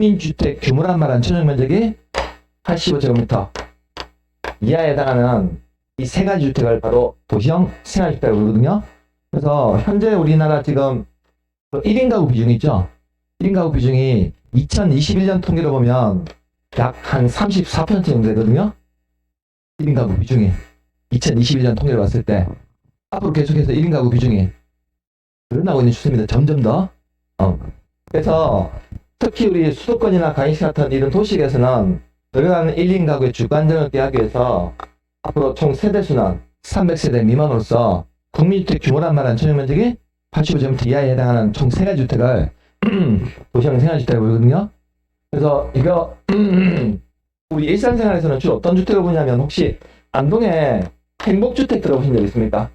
국민주택 규모란 말은 전용 면적이 85제곱미터 이하에 해당하는 이 세 가지 주택을 바로 도시형 생활주택이라고 부르거든요. 그래서 현재 우리나라 지금 1인 가구 비중이 있죠. 1인 가구 비중이 2021년 통계로 보면 약 한 34% 정도 되거든요. 1인 가구 비중이 2021년 통계로 봤을 때 앞으로 계속해서 1인 가구 비중이 늘어나고 있는 추세입니다. 점점 더. 그래서 특히 우리 수도권이나 강의시 같은 이런 도시에서는 늘어나는 1인 가구의 주관점을 깨하기 위해서 앞으로 총 세대수는 300세대 미만으로서 국민주택 규모란 말은 전용 면적이 85제곱미터 이하에 해당하는 총 3가지 주택을 도시형 생활주택이라고 부르거든요. 그래서 이거 우리 일상생활에서는 주로 어떤 주택을 보냐면 혹시 안동에 행복주택 들어보신 적 있습니까?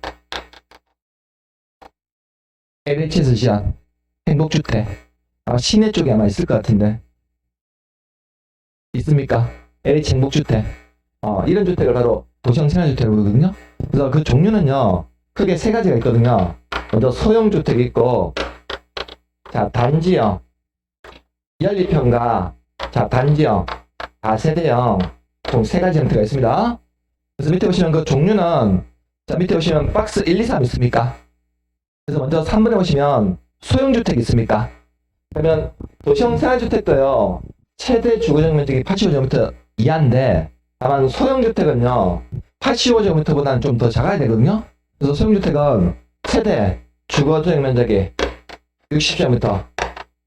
LH에서 시한 행복주택 시내 쪽에 아마 있을 것 같은데 있습니까? LH 행복주택 이런 주택을 바로 도시형 생활주택이라고 부르거든요. 그래서 그 종류는요 크게 세 가지가 있거든요. 먼저 소형주택이 있고 자 단지형 연립형과 자 단지형 다세대형 총 세 가지 형태가 있습니다. 그래서 밑에 보시면 그 종류는 자 밑에 보시면 박스 1, 2, 3 있습니까? 그래서 먼저 3번에 보시면 소형주택 있습니까? 그러면 도시형 생활주택도요 최대 주거적 면적이 85제곱미터 이하인데 다만 소형주택은요 85제곱미터보다는 좀 더 작아야 되거든요. 그래서 소형주택은 최대 주거적 면적이 60제곱미터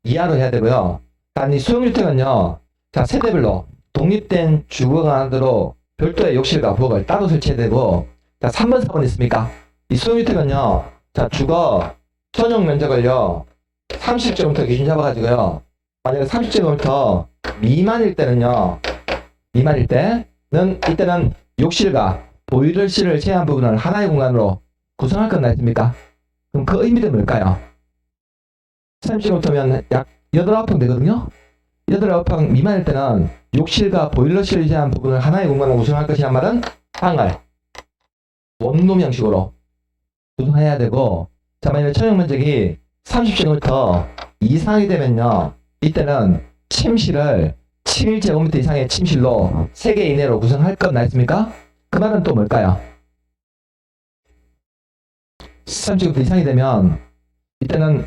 이하로 해야 되고요. 단 이 소형주택은요 자 세대별로 독립된 주거관으로 별도의 욕실과 부엌을 따로 설치해야 되고 자 3번 4번 있습니까? 이 소형주택은요 자 주거 전용 면적을요 30제곱미터 기준 잡아가지고요 만약에 30제곱미터 미만일 때는요 미만일 때는 이때는 욕실과 보일러실을 제외한 부분을 하나의 공간으로 구성할 건 있습니까? 그럼 그 의미는 뭘까요? 30제곱미터면 약 8, 9평 되거든요. 8, 9평 미만일 때는 욕실과 보일러실을 제외한 부분을 하나의 공간으로 구성할 것이란 말은 방을 원룸 형식으로 구성해야 되고 자 만약에 전용 면적이 30제곱미터 이상이 되면요 이때는 침실을 7제곱미터 이상의 침실로 3개 이내로 구성할 것 나있습니까? 그 말은 또 뭘까요? 30제곱미터 이상이 되면 이때는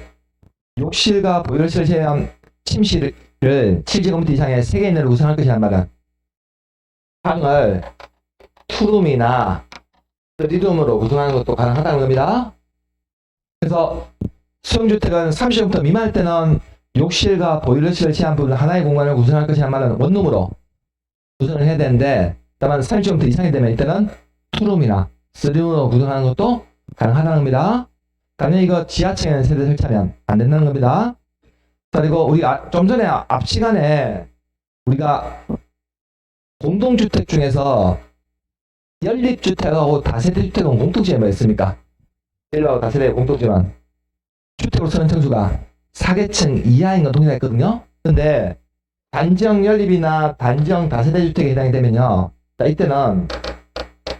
욕실과 보일러실을 제외한 침실을 7제곱미터 이상의 3개 이내로 구성할 것이란 말은 방을 투룸이나 3룸으로 구성하는 것도 가능하다는 겁니다. 그래서 소형주택은 30제곱미터 미만일 때는 욕실과 보일러실을 제외한 부분 하나의 공간을 구성할 것이란 말은 원룸으로 구성을 해야 되는데 다만 30제곱미터 이상이 되면 이때는 투룸이나 3룸으로 구성하는 것도 가능하다는 겁니다. 당연히 이거 지하층에 세대 설치하면 안 된다는 겁니다. 자, 그리고 우리 좀 전에 앞 시간에 우리가 공동주택 중에서 연립주택하고 다세대주택은 공통점이 뭐 있습니까? 연립하고 다세대의 공통점은 주택으로 쓰는 층수가 4계층 이하인 건 동일했거든요. 근데 단지형 연립이나 단지형 다세대주택에 해당이 되면요. 자, 이때는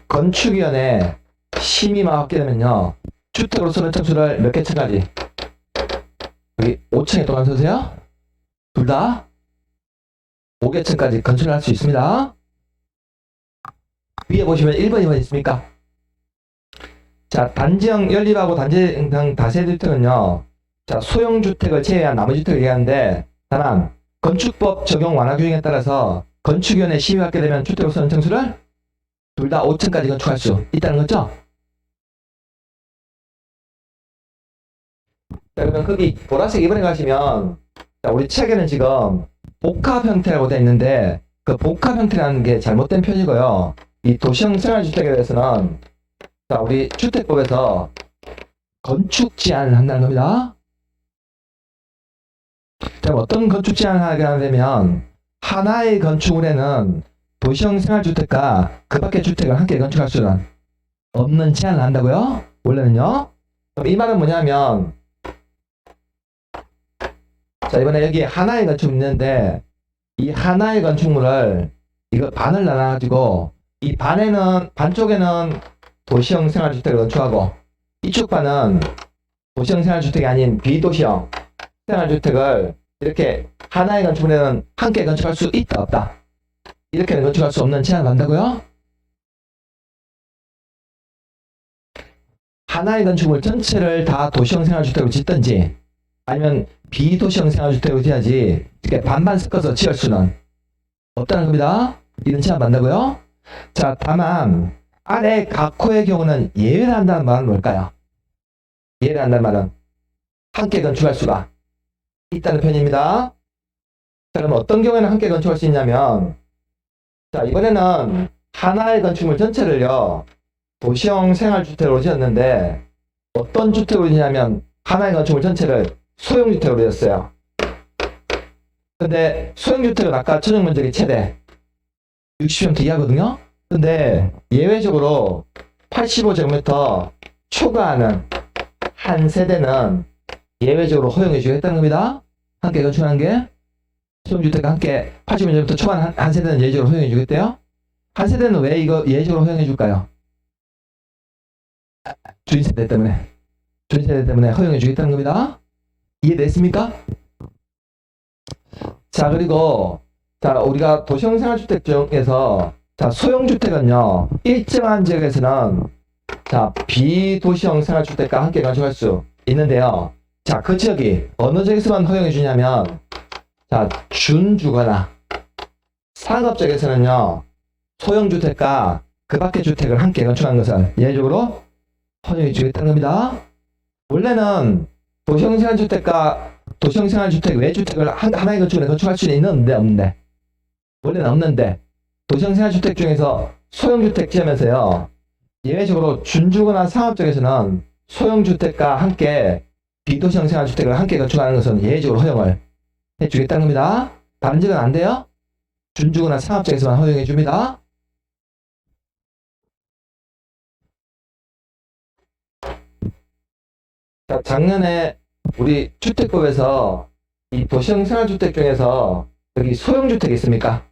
건축위원회 심의만 받게 되면요. 주택으로 쓰는 층수를 몇 개층까지? 여기 5층에 또 감서세요? 둘 다 5개층까지 건축을 할 수 있습니다. 위에 보시면 1번, 2번 있습니까? 자, 단지형 연립하고 단지형 다세대주택은요. 자, 소형주택을 제외한 나머지 주택을 얘기하는데 다만 건축법 적용 완화 규정에 따라서 건축위원회 심의받게 되면 주택으로 쓰는 층수를 둘 다 5층까지 건축할 수 있다는 거죠? 자, 그러면 거기 보라색 2번에 가시면 자, 우리 책에는 지금 복합 형태라고 되어 있는데 그 복합 형태라는 게 잘못된 표현이고요. 이 도시형 생활주택에 대해서는 자, 우리 주택법에서 건축 제한을 한다는 겁니다. 자, 어떤 건축 제한을 하게 되면 하나의 건축물에는 도시형 생활주택과 그 밖의 주택을 함께 건축할 수는 없는 제한을 한다고요? 원래는요. 그럼 이 말은 뭐냐면 자, 이번에 여기 하나의 건축물이 있는데 이 하나의 건축물을 이거 반을 나눠가지고 이 반쪽에는 도시형 생활주택을 건축하고 이쪽 반은 도시형 생활주택이 아닌 비도시형 생활주택을 이렇게 하나의 건축물에는 함께 건축할 수 있다, 없다? 이렇게는 건축할 수 없는 제한을 한다고요? 하나의 건축물 전체를 다 도시형 생활주택으로 짓든지 아니면 비도시형 생활주택으로 지어야지 이렇게 반반 섞어서 지을 수는 없다는 겁니다. 이런 제한 한다고요? 자, 다만 아래 각호의 경우는 예외를 한다는 말은 뭘까요? 예외를 한다는 말은 함께 건축할 수가 있다는 표현입니다. 자, 그럼 어떤 경우에는 함께 건축할 수 있냐면, 자, 이번에는 하나의 건축물 전체를요, 도시형 생활주택으로 지었는데, 어떤 주택으로 지냐면, 하나의 건축물 전체를 소형주택으로 지었어요. 근데, 소형주택은 아까 전용 면적이 최대 60평 이하거든요? 근데, 예외적으로 85제곱미터 초과하는 한 세대는 예외적으로 허용해주겠다는 겁니다. 함께 건축하는 게 소형주택과 함께 80제곱미터 초과하는 한 세대는 예외적으로 허용해주겠대요. 한 세대는 왜 이거 예외적으로 허용해줄까요? 주인세대 때문에. 주인세대 때문에 허용해주겠다는 겁니다. 이해됐습니까? 자, 그리고 자, 우리가 도시형 생활주택 중에서 자, 소형주택은요, 일정한 지역에서는 자, 비도시형 생활주택과 함께 건축할 수 있는데요. 자, 그 지역이 어느 지역에서만 허용해 주냐면, 자, 준주거나 상업지역에서는요, 소형주택과 그 밖의 주택을 함께 건축하는 것을 예외적으로 허용해 주겠다는 겁니다. 원래는 도시형 생활주택과 도시형 생활주택 외주택을 하나의 건축물에 건축할 수는 있는데 없는데, 원래는 없는데, 도시형 생활주택 중에서 소형주택 지으면서요, 예외적으로 준주거나 상업지역에서는 소형주택과 함께 비도시형 생활주택을 함께 건축하는 것은 예외적으로 허용을 해주겠다는 겁니다. 다른 지역은 안 돼요? 준주거나 상업지역에서만 허용해 줍니다. 자, 작년에 우리 주택법에서 이 도시형 생활주택 중에서 여기 소형주택 있습니까?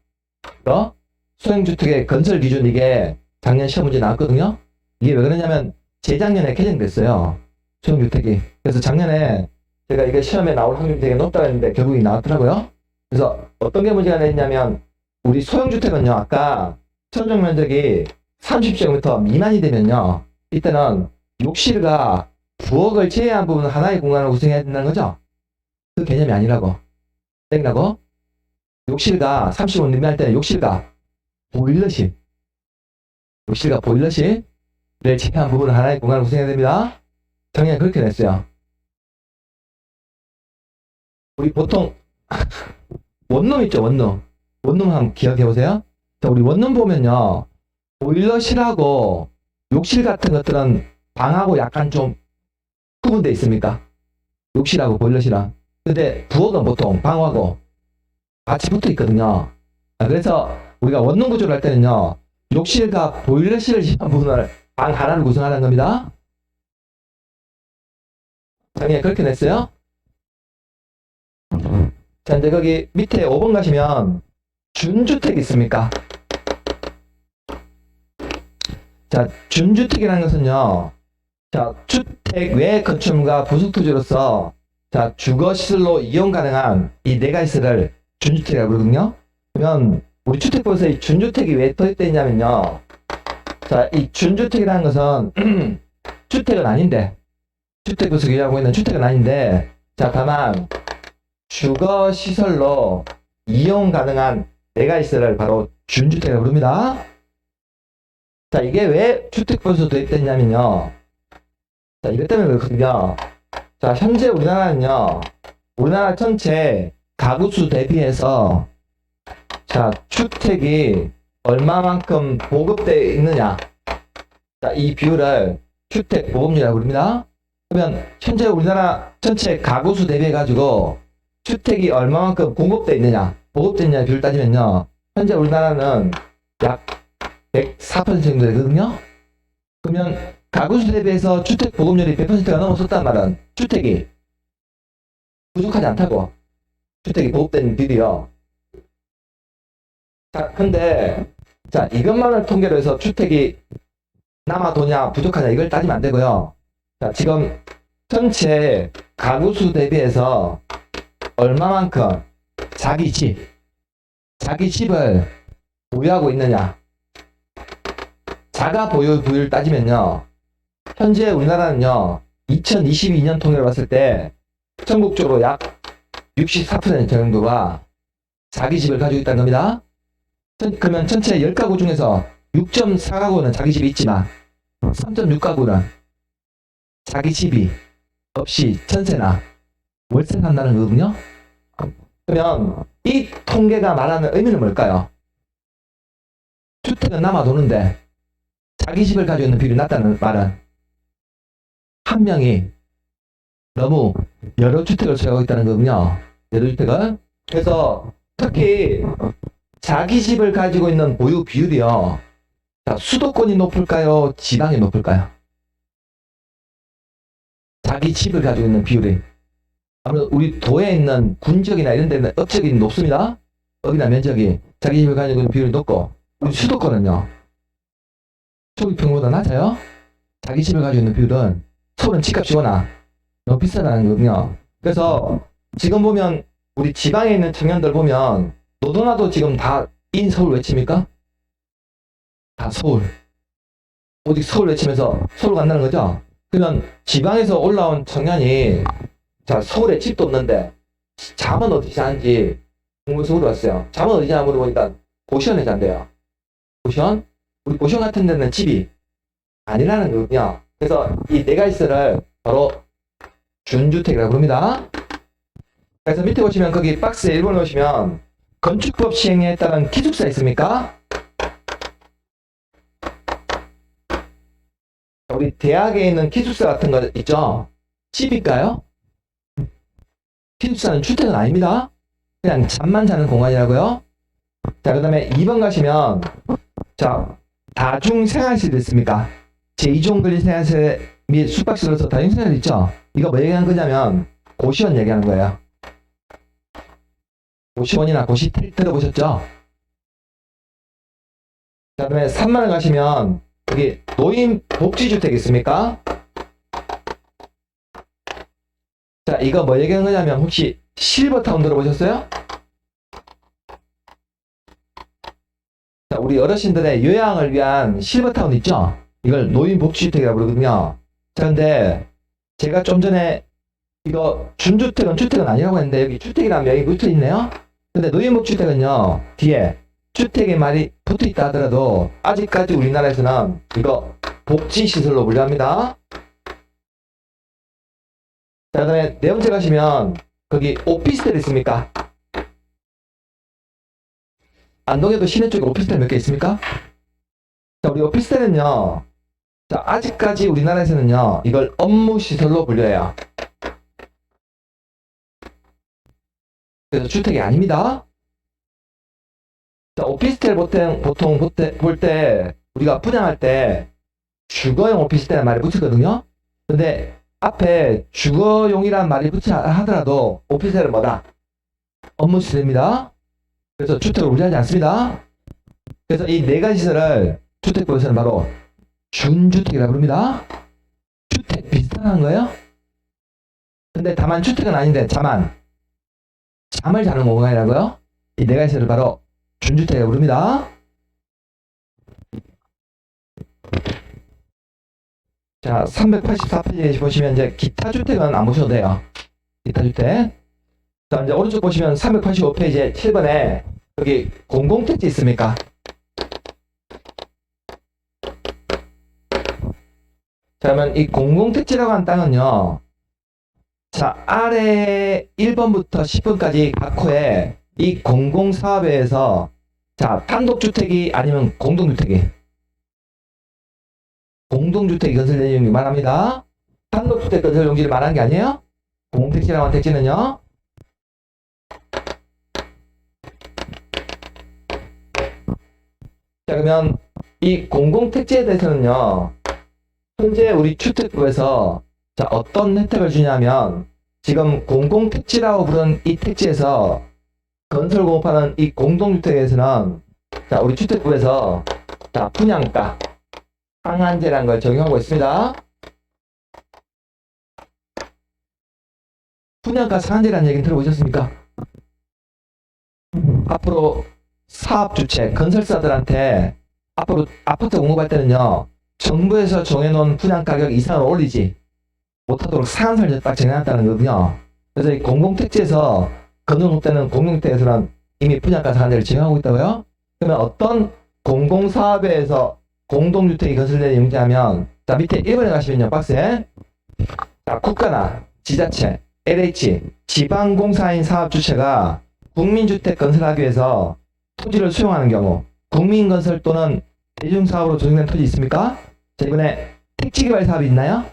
소형주택의 건설 기준 이게 작년 시험 문제 나왔거든요. 이게 왜 그러냐면 재작년에 개정됐어요. 소형주택이. 그래서 작년에 제가 이게 시험에 나올 확률이 되게 높다고 했는데 결국이 나왔더라고요. 그래서 어떤 게 문제가 됐냐면 우리 소형주택은요, 아까 천정 면적이 30제곱미터 미만이 되면요, 이때는 욕실과 부엌을 제외한 부분 하나의 공간을 구성해야 된다는 거죠. 그 개념이 아니라고. 땡라고? 욕실과 35 미만일 때는 욕실과 보일러실, 욕실과 보일러실을 제외한 부분은 하나의 공간을 구성해야 됩니다. 작년에 그렇게 냈어요. 우리 보통 원룸 있죠, 원룸. 원룸 한번 기억해 보세요. 자, 우리 원룸 보면요, 보일러실하고 욕실 같은 것들은 방하고 약간 좀 구분되어 있습니까? 욕실하고 보일러실랑. 근데 부엌은 보통 방하고 같이 붙어 있거든요. 그래서 우리가 원룸 구조를 할 때는요, 욕실과 보일러실을 지한 부분을 방 하나를 구성하는 겁니다. 작년에 그렇게 냈어요. 자, 이제 거기 밑에 5번 가시면 준주택 있습니까? 자, 준주택이라는 것은요, 자, 주택 외 건축물과 부속토지로서 자, 주거시설로 이용 가능한 이 네 가지를 준주택이라고 그러거든요. 그러면 우리 주택법에서 이 준주택이 왜 도입되어 있냐면요, 자, 이 준주택이라는 것은 주택은 아닌데, 주택에서 기하고 있는 주택은 아닌데, 자, 다만 주거시설로 이용 가능한 네 가지를 바로 준주택이라고 부릅니다. 자, 이게 왜 주택법에서 도입됐냐면요, 자, 이것 때문에 그렇거든요. 자, 현재 우리나라는요, 우리나라 전체 가구수 대비해서 자, 주택이 얼마만큼 보급되어 있느냐, 자, 이 비율을 주택 보급률이라고 부릅니다. 그러면 현재 우리나라 전체 가구수 대비해 가지고 주택이 얼마만큼 공급되어 있느냐, 보급되어 있느냐 비율 따지면요, 현재 우리나라는 약 104% 정도 되거든요. 그러면 가구수 대비해서 주택 보급률이 100%가 넘어섰단 말은 주택이 부족하지 않다고. 주택이 보급된 비율이요. 자, 근데 자, 이것만을 통계로 해서 주택이 남아도냐 부족하냐 이걸 따지면 안 되고요. 자, 지금 전체 가구수 대비해서 얼마만큼 자기 집을 보유하고 있느냐. 자가 보유 비율을 따지면요. 현재 우리나라는요. 2022년 통계를 봤을 때 전국적으로 약 64% 정도가 자기 집을 가지고 있다는 겁니다. 그러면 전체 10가구 중에서 6.4가구는 자기 집이 있지만 3.6가구는 자기 집이 없이 전세나 월세 산다는 거거든요. 그러면 이 통계가 말하는 의미는 뭘까요? 주택은 남아도는데 자기 집을 가지고 있는 비율이 낮다는 말은 한 명이 너무 여러 주택을 소유하고 있다는 거군요. 여러 주택을. 그래서 특히 자기 집을 가지고 있는 보유 비율이요. 자, 수도권이 높을까요? 지방이 높을까요? 자기 집을 가지고 있는 비율이. 아무래도 우리 도에 있는 군지역이나 이런 데는 업적이 높습니다. 업이나 면적이 자기 집을 가지고 있는 비율이 높고, 우리 수도권은요. 초기 평균보다 낮아요. 자기 집을 가지고 있는 비율은 서울은 집값이 워낙 너무 비싸다는 거거든요. 그래서 지금 보면 우리 지방에 있는 청년들 보면 너도나도 지금 다 인 서울 외칩니까? 다 서울. 오직 서울 외치면서 서울 간다는 거죠. 그러면 지방에서 올라온 청년이 자 서울에 집도 없는데 잠은 어디서 자는지 궁금해서 물어봤어요. 잠은 어디 자냐 물어보니까 고시원에 잔대요. 고시원? 우리 고시원 같은 데는 집이 아니라는 거군요. 그래서 이 네 가지를 바로 준주택이라고 부릅니다. 그래서 밑에 보시면 거기 박스에 1번에 보시면 건축법 시행에 따른 기숙사 있습니까? 우리 대학에 있는 기숙사 같은 거 있죠? 집일까요? 기숙사는 주택은 아닙니다. 그냥 잠만 자는 공간이라고요. 자, 그 다음에 2번 가시면 자, 다중생활실 있습니까? 제2종 근리 생활실 및 숙박시설로서 다중생활실 있죠? 이거 뭐 얘기하는 거냐면 고시원 얘기하는 거예요. 고시원이나 고시택 들어보셨죠? 자, 그 다음에 3번을 가시면 여기 노인 복지주택 있습니까? 자, 이거 뭐 얘기하는 거냐면 혹시 실버타운 들어보셨어요? 자, 우리 어르신들의 요양을 위한 실버타운 있죠? 이걸 노인 복지주택이라고 부르거든요. 자, 근데 제가 좀 전에 이거 준주택은 주택은 아니라고 했는데 여기 주택이라는 명이 붙어 있네요. 근데 노인복지주택은요 뒤에 주택의 말이 붙어 있다 하더라도 아직까지 우리나라에서는 이거 복지시설로 분류합니다. 자, 그 다음에 네 번째 가시면 거기 오피스텔 있습니까? 안동에도 시내 쪽에 오피스텔 몇 개 있습니까? 자, 우리 오피스텔은요 자, 아직까지 우리나라에서는요 이걸 업무시설로 분류해요. 그래서 주택이 아닙니다. 자, 오피스텔 보통 볼 때 우리가 분양할 때 주거용 오피스텔이라는 말이 붙거든요. 근데 앞에 주거용이라는 말이 붙지 하더라도 오피스텔은 뭐다? 업무시설입니다. 그래서 주택을 분류하지 않습니다. 그래서 이 네 가지 시설을 주택법에서는 바로 준주택이라고 부릅니다. 주택 비슷한 거예요. 근데 다만 주택은 아닌데 잠을 자는 공간이라고요? 이 네 가지 시설을 바로 준주택이라고 부릅니다. 자, 384페이지 보시면 이제 기타 주택은 안 보셔도 돼요. 기타 주택. 자, 이제 오른쪽 보시면 385페이지에 7번에 여기 공공택지 있습니까? 자, 그러면 이 공공택지라고 하는 땅은요. 자, 아래 1번부터 10번까지 각 호에 이 공공사업에서 자, 단독주택이 아니면 공동주택이 건설 용지를 말합니다. 단독주택 건설 용지를 말하는 게 아니에요. 공공택지라고 하는 택지는요. 자, 그러면 이 공공택지에 대해서는요. 현재 우리 주택부에서 자, 어떤 혜택을 주냐면 지금 공공택지라고 부르는 이 택지에서 건설 공급하는 이 공동주택에서는 자, 우리 주택부에서 자, 분양가 상한제라는 걸 적용하고 있습니다. 분양가 상한제라는 얘기는 들어보셨습니까? 앞으로 사업 주체, 건설사들한테 앞으로 아파트 공급할 때는요, 정부에서 정해놓은 분양 가격 이상을 올리지 못하도록 상한선을 딱 정해놨다는 거거든요. 그래서 이 공공택지에서 건설업되는 공공택지에서는 이미 분양가 상한제를 적용하고 있다고요? 그러면 어떤 공공사업에서 공동주택이 건설되는 용지하면, 자, 밑에 1번에 가시면요, 박스에. 자, 국가나 지자체, LH, 지방공사인 사업주체가 국민주택 건설하기 위해서 토지를 수용하는 경우, 국민건설 또는 대중사업으로 조성된 토지 있습니까? 자, 이번에 택지개발 사업이 있나요?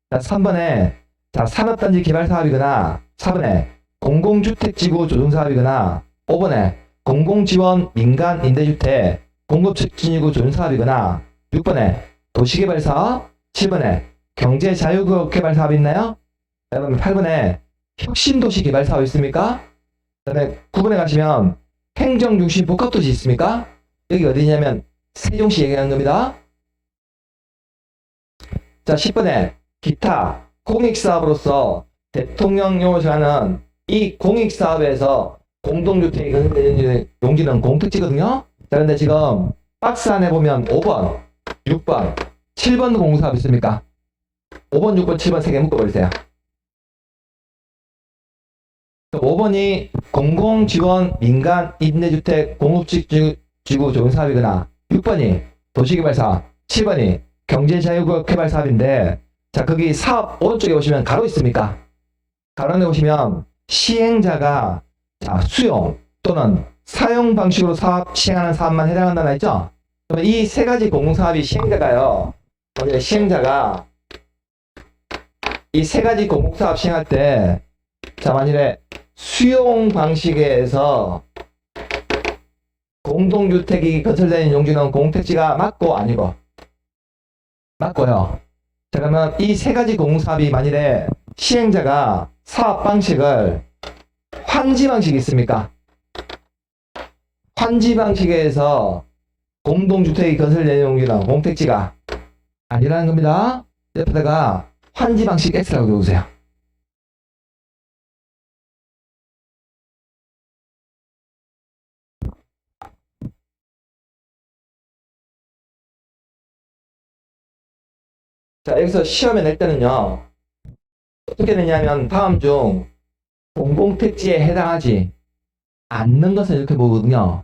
자, 3번에, 자, 산업단지 개발 사업이거나, 4번에 공공주택지구 조성사업이거나, 5번에 공공지원 민간 임대주택 공급촉진지구 조성사업이거나, 6번에 도시개발 사업, 7번에 경제자유구역 개발 사업이 있나요? 그다음에 8번에 혁신도시 개발 사업 있습니까? 그다음에 9번에 가시면 행정중심 복합도시 있습니까? 여기 어디냐면 세종시 얘기하는 겁니다. 자, 10번에 기타 공익사업으로서 대통령령으로 정하는 이 공익사업에서 공동주택이 건설되는 용지는 공택지거든요. 자, 근데 지금 박스 안에 보면 5번, 6번, 7번 공사업 있습니까? 5번, 6번, 7번 3개 묶어버리세요. 5번이 공공지원 민간 임대주택 공급지구 조성사업이거나, 6번이 도시개발사업, 7번이 경제자유구역 개발사업인데, 자, 거기 사업 오른쪽에 보시면 가로 있습니까? 가로 안에 보시면 시행자가, 자, 수용 또는 사용 방식으로 사업 시행하는 사업만 해당한다고 했죠? 그러면 이 세 가지 공공사업이 시행자가요, 시행자가 이 세 가지 공공사업 시행할 때, 자, 만일에 수용 방식에서 공동주택이 건설되는 용지는 공택지가 맞고 아니고? 맞고요. 자, 그러면 이 세 가지 공공사업이 만일에 시행자가 사업 방식을 환지 방식이 있습니까? 환지 방식에서 공동주택이 건설되는 용지는 공택지가 아니라는 겁니다. 옆에다가 환지 방식 X라고 적으세요. 자, 여기서 시험에 낼 때는요, 어떻게 되냐면 다음 중 공공택지에 해당하지 않는 것은 이렇게 보거든요.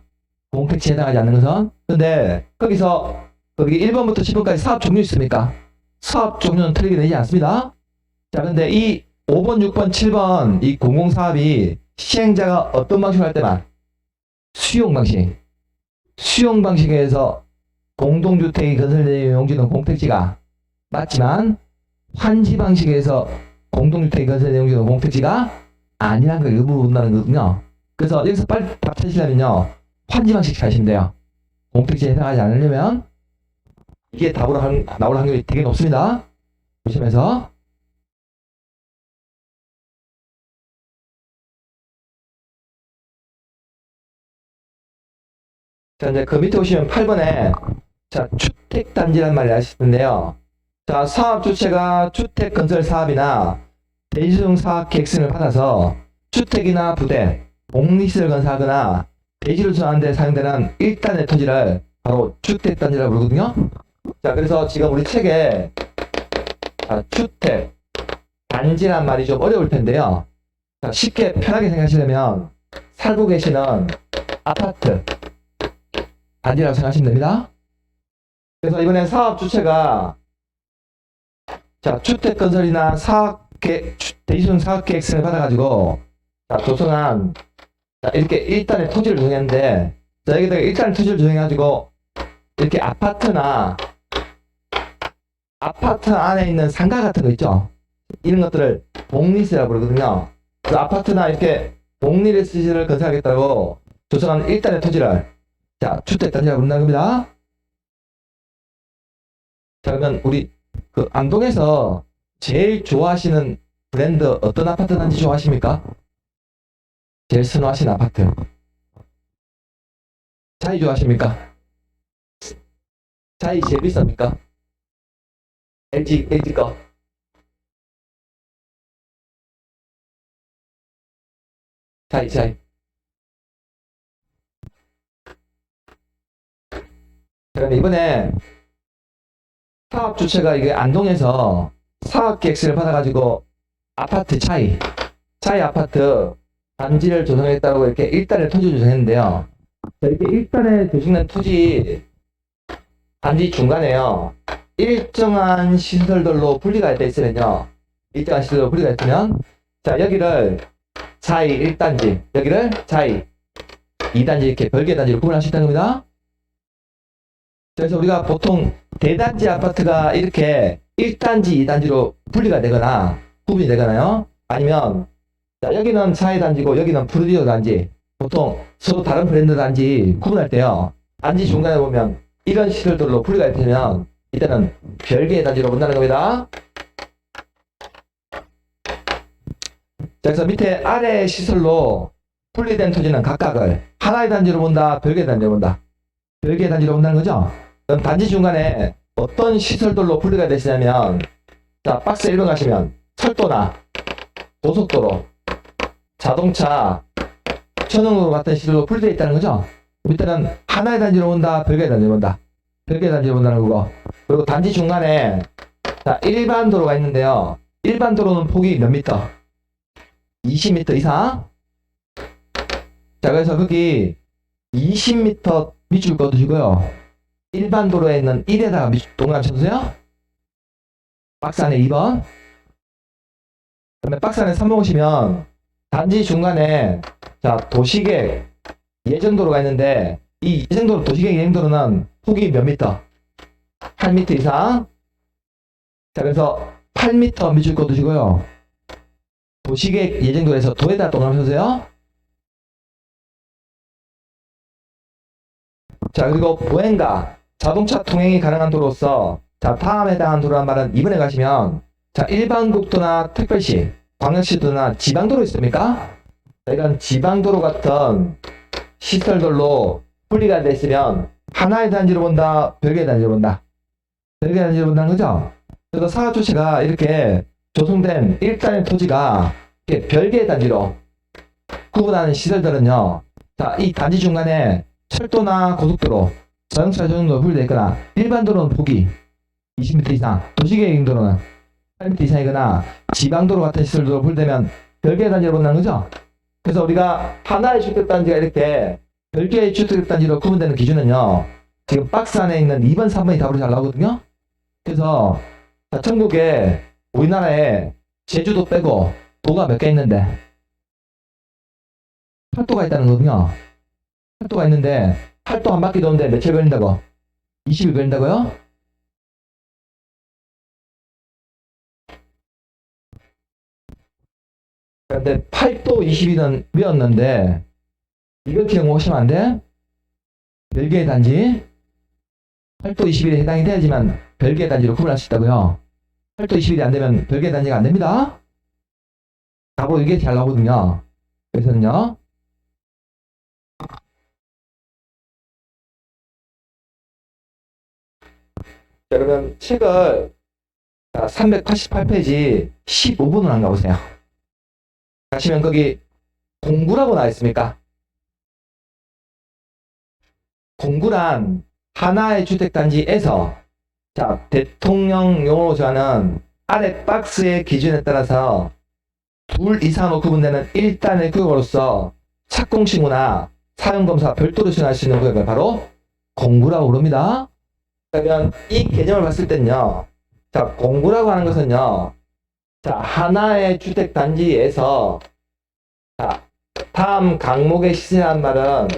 공택지에 해당하지 않는 것은. 근데 거기서 거기 1번부터 10번까지 사업 종류 있습니까? 사업 종류는 틀리게 되지 않습니다. 자, 근데 이 5번, 6번, 7번 이 공공사업이 시행자가 어떤 방식으로 할 때만 수용 방식. 수용 방식에서 공동주택이 건설되는 용지는 공택지가 맞지만 환지 방식에서 공동주택이 건설되는 용지는 공택지가 아니라는 걸 일부러 본다는 거거든요. 그래서 여기서 빨리 답 찾으시려면요, 환지 방식 하시면 돼요. 공택지에 해당하지 않으려면 이게 답으로 나올 확률이 되게 높습니다. 보시면서. 자, 이제 그 밑에 보시면 8번에, 자, 주택단지란 말을 하실 텐데요. 자, 사업 주체가 주택 건설 사업이나 대지중 사업 계획서를 받아서 주택이나 부대, 복리시설 건설하거나 대지를 조성하는 데 사용되는 일단의 토지를 바로 주택단지라고 부르거든요. 자, 그래서 지금 우리 책에, 자, 주택 단지란 말이 좀 어려울 텐데요. 자, 쉽게 편하게 생각하시려면 살고 계시는 아파트 단지라고 생각하시면 됩니다. 그래서 이번에 사업 주체가, 자, 주택 건설이나 대지중 사업 계획서를 받아가지고, 자, 조성한, 자, 이렇게 일단의 토지를 조성했는데, 자, 여기다가 일단의 토지를 조성해가지고, 이렇게 아파트나, 아파트 안에 있는 상가 같은 거 있죠? 이런 것들을 복리스라고 부르거든요. 그 아파트나 이렇게 복리스를 건설하겠다고 조성한 일단의 토지를, 자, 주택단지라고 부른다는 겁니다. 자, 그러면 우리 그 안동에서 제일 좋아하시는 브랜드 어떤 아파트 단지 좋아하십니까? 제일 선호하시는 아파트. 자이 좋아하십니까? 자이 제일 비쌉니까? LG 거. 차이. 자, 그럼 이번에 사업 주체가 이게 안동에서 사업 계획서를 받아가지고 아파트 차이 아파트 단지를 조성했다고 이렇게 1단에 토지 조성했는데요. 자, 이렇게 1단에 조성된 토지 단지 중간에요. 일정한 시설들로 분리가 되어 있으면요. 일정한 시설로 분리가 있으면 자, 여기를 차이 1단지, 여기를 차이 2단지 이렇게 별개 단지로 구분할 수 있다는 겁니다. 그래서 우리가 보통 대단지 아파트가 이렇게 1단지, 2단지로 분리가 되거나 구분이 되거나요. 아니면 자, 여기는 차이 단지고 여기는 프루디오 단지. 보통 서로 다른 브랜드 단지 구분할 때요. 단지 중간에 보면 이런 시설들로 분리가 되면 이때는 별개의 단지로 본다는 겁니다. 자, 그래서 밑에 아래 시설로 분리된 토지는 각각을 하나의 단지로 본다, 별개의 단지로 본다. 별개의 단지로 본다는 거죠. 그럼 단지 중간에 어떤 시설들로 분리가 되시냐면 자, 박스 1번 가시면 철도나 고속도로, 자동차, 전용도로 같은 시설로 분리되어 있다는 거죠. 밑에는 하나의 단지로 본다, 별개의 단지로 본다. 별개의 단지로 본다는 거고. 그리고 단지 중간에 자, 일반 도로가 있는데요. 일반 도로는 폭이 몇 미터? 20m 이상. 자, 그래서 거기 20m 밑줄 꺼두시고요. 일반 도로에 있는 1에다가 동그라미 쳐주세요. 박스 안에 2번. 그다음에 박스 안에 3번 오시면 단지 중간에 자, 도시계획 예정도로가 있는데 이 예정도로 도시계획 예정도로는 폭이 몇 미터? 8m 이상. 자, 그래서 8m 밑줄 꺼두시고요. 도시계획 예정도에서 도에다 동그라미 쳐주세요. 자, 그리고 보행과 자동차 통행이 가능한 도로로서 자, 다음에 해당한 도로란 말은 2번에 가시면 자, 일반 국도나 특별시, 광역시도나 지방도로 있습니까? 자, 이런 지방도로 같은 시설들로 분리가 되어 있으면 하나의 단지로 본다, 별개의 단지로 본다. 별개의 단지로 본다는 거죠. 그래서 사업 주체가 이렇게 조성된 1단의 토지가 이렇게 별개의 단지로 구분하는 시설들은요. 자, 이 단지 중간에 철도나 고속도로, 자동차 전용도로 분리되어 있거나 일반 도로는 폭이 20m 이상, 도시계획 도로는 8m 이상이거나 지방도로 같은 시설도로 분리되면 별개의 단지로 본다는 거죠. 그래서 우리가 하나의 주택단지가 이렇게 별개의 주택단지로 구분되는 기준은요. 지금 박스 안에 있는 2번, 3번이 답으로 잘 나오거든요. 그래서 전국에 우리나라에 제주도 빼고 도가 몇 개 있는데 8도가 있다는 거군요. 8도가 있는데 8도 한 바퀴 도는데 며칠 걸린다고? 20일 걸린다고요? 근데 8도 20일은 외웠는데 이거 기억 못하시면 안 돼? 별개의 단지 8도 20일에 해당이 돼야지만 별개의 단지로 구분할 수 있다고요. 8도 20일이 안 되면 별개의 단지가 안 됩니다. 답으로 이게 잘 나오거든요. 그래서는요. 자, 그러면 책을 388페이지 15번으로 한번 가보세요. 가시면 거기 공구라고 나와 있습니까? 공구란 하나의 주택단지에서 자, 대통령용으로 정하는 아래 박스의 기준에 따라서 둘 이상으로 구분되는 1단의 구역으로서 착공신고나 사용검사 별도로 수행할 수 있는 구역을 바로 공구라고 부릅니다. 그러면 이 개념을 봤을 때는요. 자, 공구라고 하는 것은요. 자, 하나의 주택단지에서 자, 다음 강목에 시세한 말은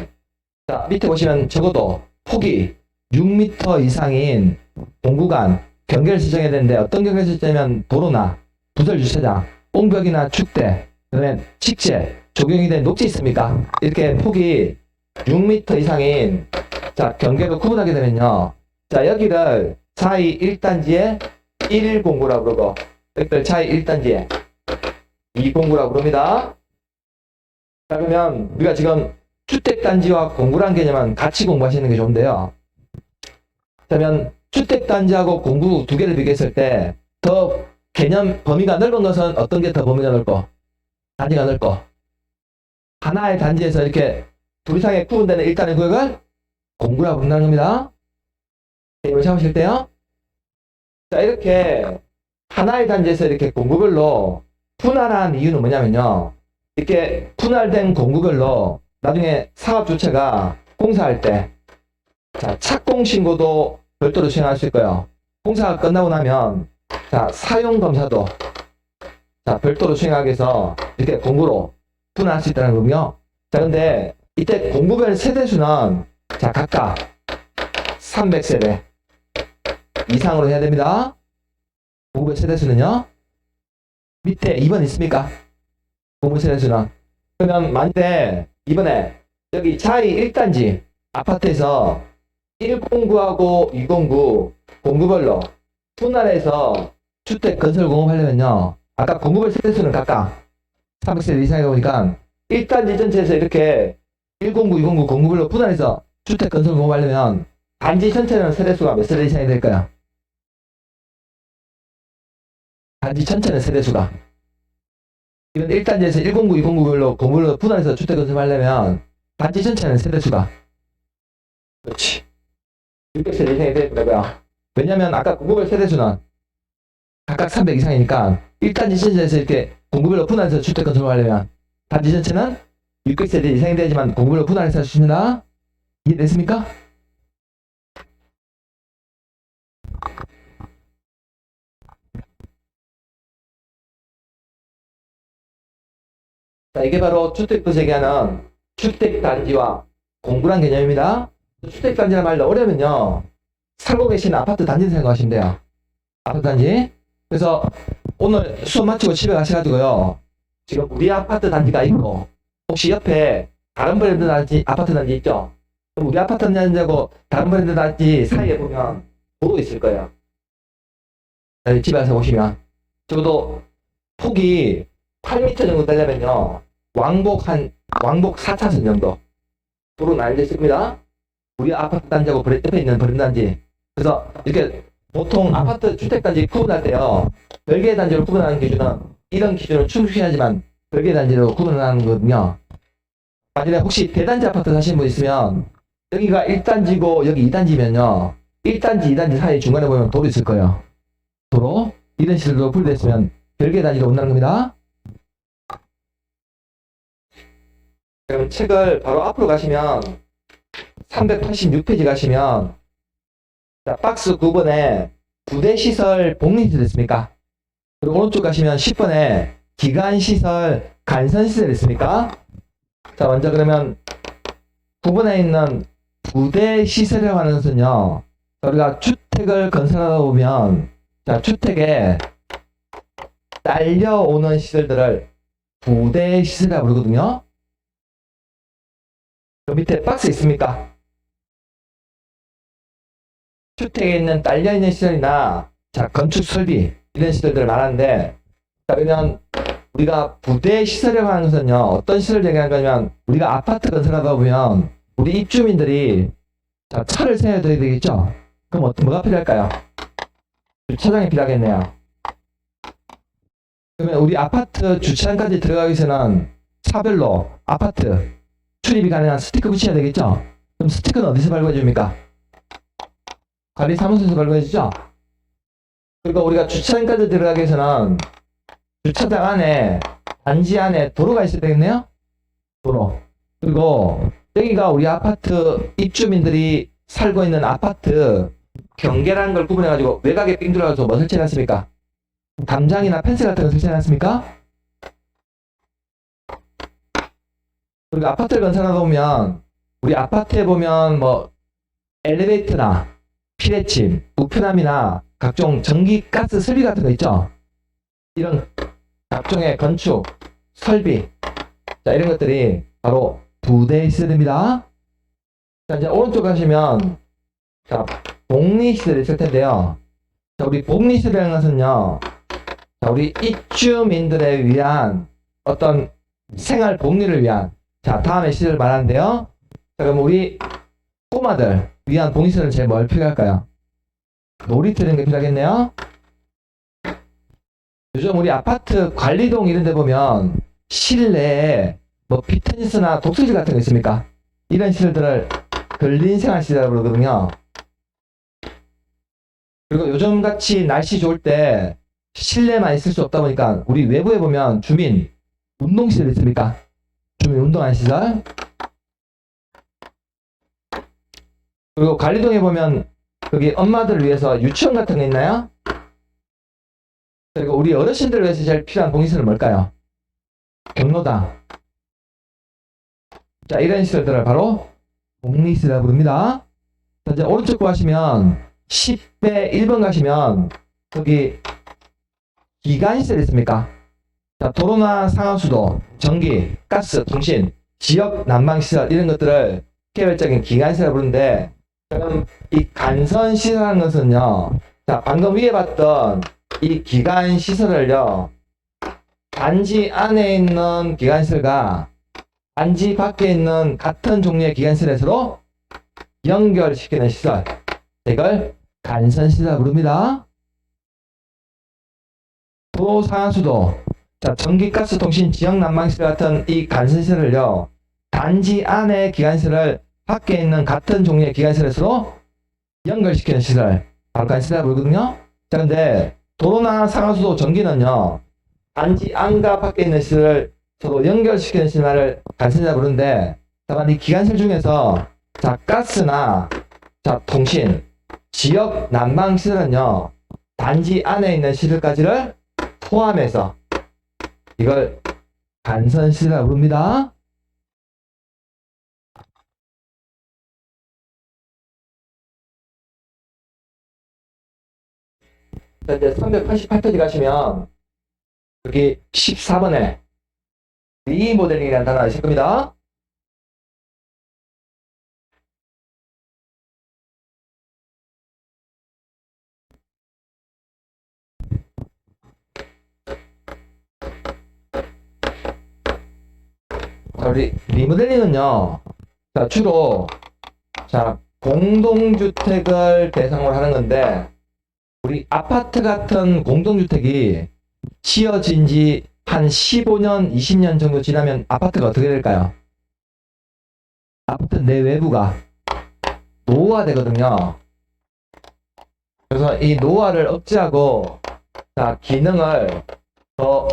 자, 밑에 보시면 적어도 폭이 6m 이상인 공구간 경계를 설정해야 되는데 어떤 경계를 설정하면 도로나 부설 주차장, 옹벽이나 축대, 그다음에 식재, 조경이 된 녹지 있습니까? 이렇게 폭이 6m 이상인 자, 경계로 구분하게 되면요. 자, 여기를 차이 1단지에 1공구라고 그러고 여기를 차이 1단지에 2공구라고 부릅니다. 자, 그러면 우리가 지금 주택단지와 공구란 개념은 같이 공부하시는 게 좋은데요. 그러면 주택단지하고 공구 두 개를 비교했을 때 더 개념 범위가 넓은 것은 어떤 게 더 범위가 넓고 단지가 넓고 하나의 단지에서 이렇게 둘 이상의 구분되는 일단의 구역을 공구라고 부른다는 겁니다. 이걸 잡으실 때요. 자, 이렇게 하나의 단지에서 이렇게 공구별로 분할한 이유는 뭐냐면요. 이렇게 분할된 공구별로 나중에 사업 주체가 공사할 때, 자, 착공 신고도 별도로 수행할 수 있고요. 공사가 끝나고 나면, 자, 사용 검사도, 자, 별도로 수행하기 위해서 이렇게 공구로 분할할 수 있다는 거고요. 자, 근데 이때 공구별 세대수는, 자, 각각 300세대 이상으로 해야 됩니다. 공구별 세대수는요. 밑에 2번 있습니까? 공구별 세대수는. 그러면 만약에 이번에 여기 자이 1단지 아파트에서 109하고 209 공구별로 분할해서 주택 건설 공급하려면요. 아까 공구별 세대수는 각각 300세대 이상이다 보니까 1단지 전체에서 이렇게 109, 209 공구별로 분할해서 주택 건설 공급하려면 단지 전체는 세대수가 몇 세대 이상이 될까요? 단지 전체는 세대수가. 이건 1단지에서 109, 209별로 공구별로 분할해서 주택 건설하려면 단지 전체는 세대수가. 그렇지. 600세대 이상이 되고요. 왜냐면 아까 공구별 세대수는 각각 300 이상이니까 1단지 전체에서 이렇게 공구별로 분할해서 주택 건설을 하려면 단지 전체는 600세대 이상이 되지만 공구별로 분할해서 할 수 있습니다. 이해됐습니까? 자, 이게 바로 주택도 재개하는 주택단지와 공구란 개념입니다. 주택단지란 말로 어려면요. 살고 계신 아파트 단지 생각하시면 돼요. 아파트 단지. 그래서 오늘 수업 마치고 집에 가셔가지고요. 지금 우리 아파트 단지가 있고 혹시 옆에 다른 브랜드 단지, 아파트 단지 있죠? 그럼 우리 아파트 단지하고 다른 브랜드 단지 사이에 보면 도로 있을 거예요. 집에 가서 보시면 적어도 폭이 8m 정도 되려면요. 왕복 4차선 정도 도로는 알려 있습니다. 우리 아파트 단지하고 옆에 있는 브랜드 단지. 그래서 이렇게 보통 아파트 주택단지 구분할 때요. 별개의 단지로 구분하는 기준은 이런 기준을 충족해야지만 별개의 단지로 구분하는 거거든요. 만약에 혹시 대단지 아파트 사시는 분 있으면 여기가 1단지고 여기 2단지면요. 1단지, 2단지 사이 중간에 보면 도로 있을 거예요. 도로. 이런 식으로 분리됐으면 별개의 단지로 온다는 겁니다. 그럼 책을 바로 앞으로 가시면 386페이지 가시면 자, 박스 9번에 부대시설 복리시설 있습니까? 그리고 오른쪽 가시면 10번에 기간시설 간선시설 있습니까? 자, 먼저 그러면 9번에 있는 부대시설이라고 하는 것은요. 우리가 주택을 건설하다 보면 자, 주택에 딸려오는 시설들을 부대시설이라고 부르거든요. 그 밑에 박스 있습니까? 주택에 있는 딸려있는 시설이나 자, 건축 설비 이런 시설들을 말하는데 자, 그러면 우리가 부대 시설이라고 하는 것은요. 어떤 시설을 얘기하는 거냐면 우리가 아파트 건설하다 보면 우리 입주민들이 자, 차를 세워야 되겠죠? 그럼 뭐가 필요할까요? 주차장이 필요하겠네요. 그러면 우리 아파트 주차장까지 들어가기 위해서는 차별로 아파트 출입이 가능한 스티커 붙여야 되겠죠? 그럼 스티커는 어디서 발급해 줍니까? 관리사무소에서 발급해 주죠? 그리고 우리가 주차장까지 들어가기 위해서는 주차장 안에 단지 안에 도로가 있어야 되겠네요? 도로. 그리고 여기가 우리 아파트 입주민들이 살고 있는 아파트 경계라는 걸 구분해가지고 외곽에 삥 들어가서 뭐 설치해놨습니까? 담장이나 펜스 같은 거 설치해놨습니까? 그리고 아파트를 건설하다 보면 우리 아파트에 보면 뭐 엘리베이터나 피레침, 우편함이나 각종 전기, 가스, 설비 같은 거 있죠? 이런 각종의 건축, 설비 자, 이런 것들이 바로 부대시설입니다. 자, 이제 오른쪽 가시면 자, 복리시설이 있을 텐데요. 자, 우리 복리시설이라는 것은요. 자, 우리 입주민들에 위한 어떤 생활 복리를 위한 자, 다음에 시설을 말하는데요. 자, 그럼 우리 꼬마들 위한 복리시설은 제일 뭘 필요할까요? 놀이터 이런 게 필요하겠네요. 요즘 우리 아파트 관리동 이런 데 보면 실내에 뭐 피트니스나 독서실 같은 거 있습니까? 이런 시설들을 근린생활시설이라고 그러거든요. 그리고 요즘같이 날씨 좋을 때 실내만 있을 수 없다 보니까 우리 외부에 보면 주민 운동시설 있습니까? 주민 운동하는 시설. 그리고 관리동에 보면 거기 엄마들을 위해서 유치원 같은 거 있나요? 그리고 우리 어르신들을 위해서 제일 필요한 공시설은 뭘까요? 경로당. 자, 이런 시설들을 바로 복리시설이라고 부릅니다. 자, 이제 오른쪽 가시면 10배 1번 가시면 거기 기관시설 있습니까? 자, 도로나 상하수도, 전기, 가스, 통신, 지역 난방시설 이런 것들을 개별적인 기관시설을 부르는데, 그럼 이 간선시설이라는 것은요, 자, 방금 위에 봤던 이 기관시설을요, 단지 안에 있는 기관시설과 단지 밖에 있는 같은 종류의 기관시설에 서로 연결시키는 시설, 이걸 간선시설이라고 부릅니다. 도로 상하수도, 자, 전기, 가스, 통신, 지역 난방시설 같은 이 간선시설을요, 단지 안에 기관시설을 밖에 있는 같은 종류의 기관시설에 서로 연결시키는 시설, 바로 간선시설이라고 부르거든요. 자, 근데 도로나 상하수도, 전기는요, 단지 안과 밖에 있는 시설을 서로 연결시키는 시설을 간선시설이라고 부르는데, 다만 이 기관시설 중에서 자, 가스나 자, 통신, 지역 난방시설은요, 단지 안에 있는 시설까지를 포함해서 이걸 간선시설이라고 부릅니다. 이제 388페이지 가시면 여기 14번에 리모델링이라는 단어가 있을 겁니다. 자, 우리 리모델링은요, 자, 주로 자, 공동주택을 대상으로 하는 건데, 우리 아파트 같은 공동주택이 지어진 지 한 15년, 20년 정도 지나면 아파트가 어떻게 될까요? 아파트 내외부가 노후화되거든요. 그래서 이 노후화를 억제하고, 자, 기능을 더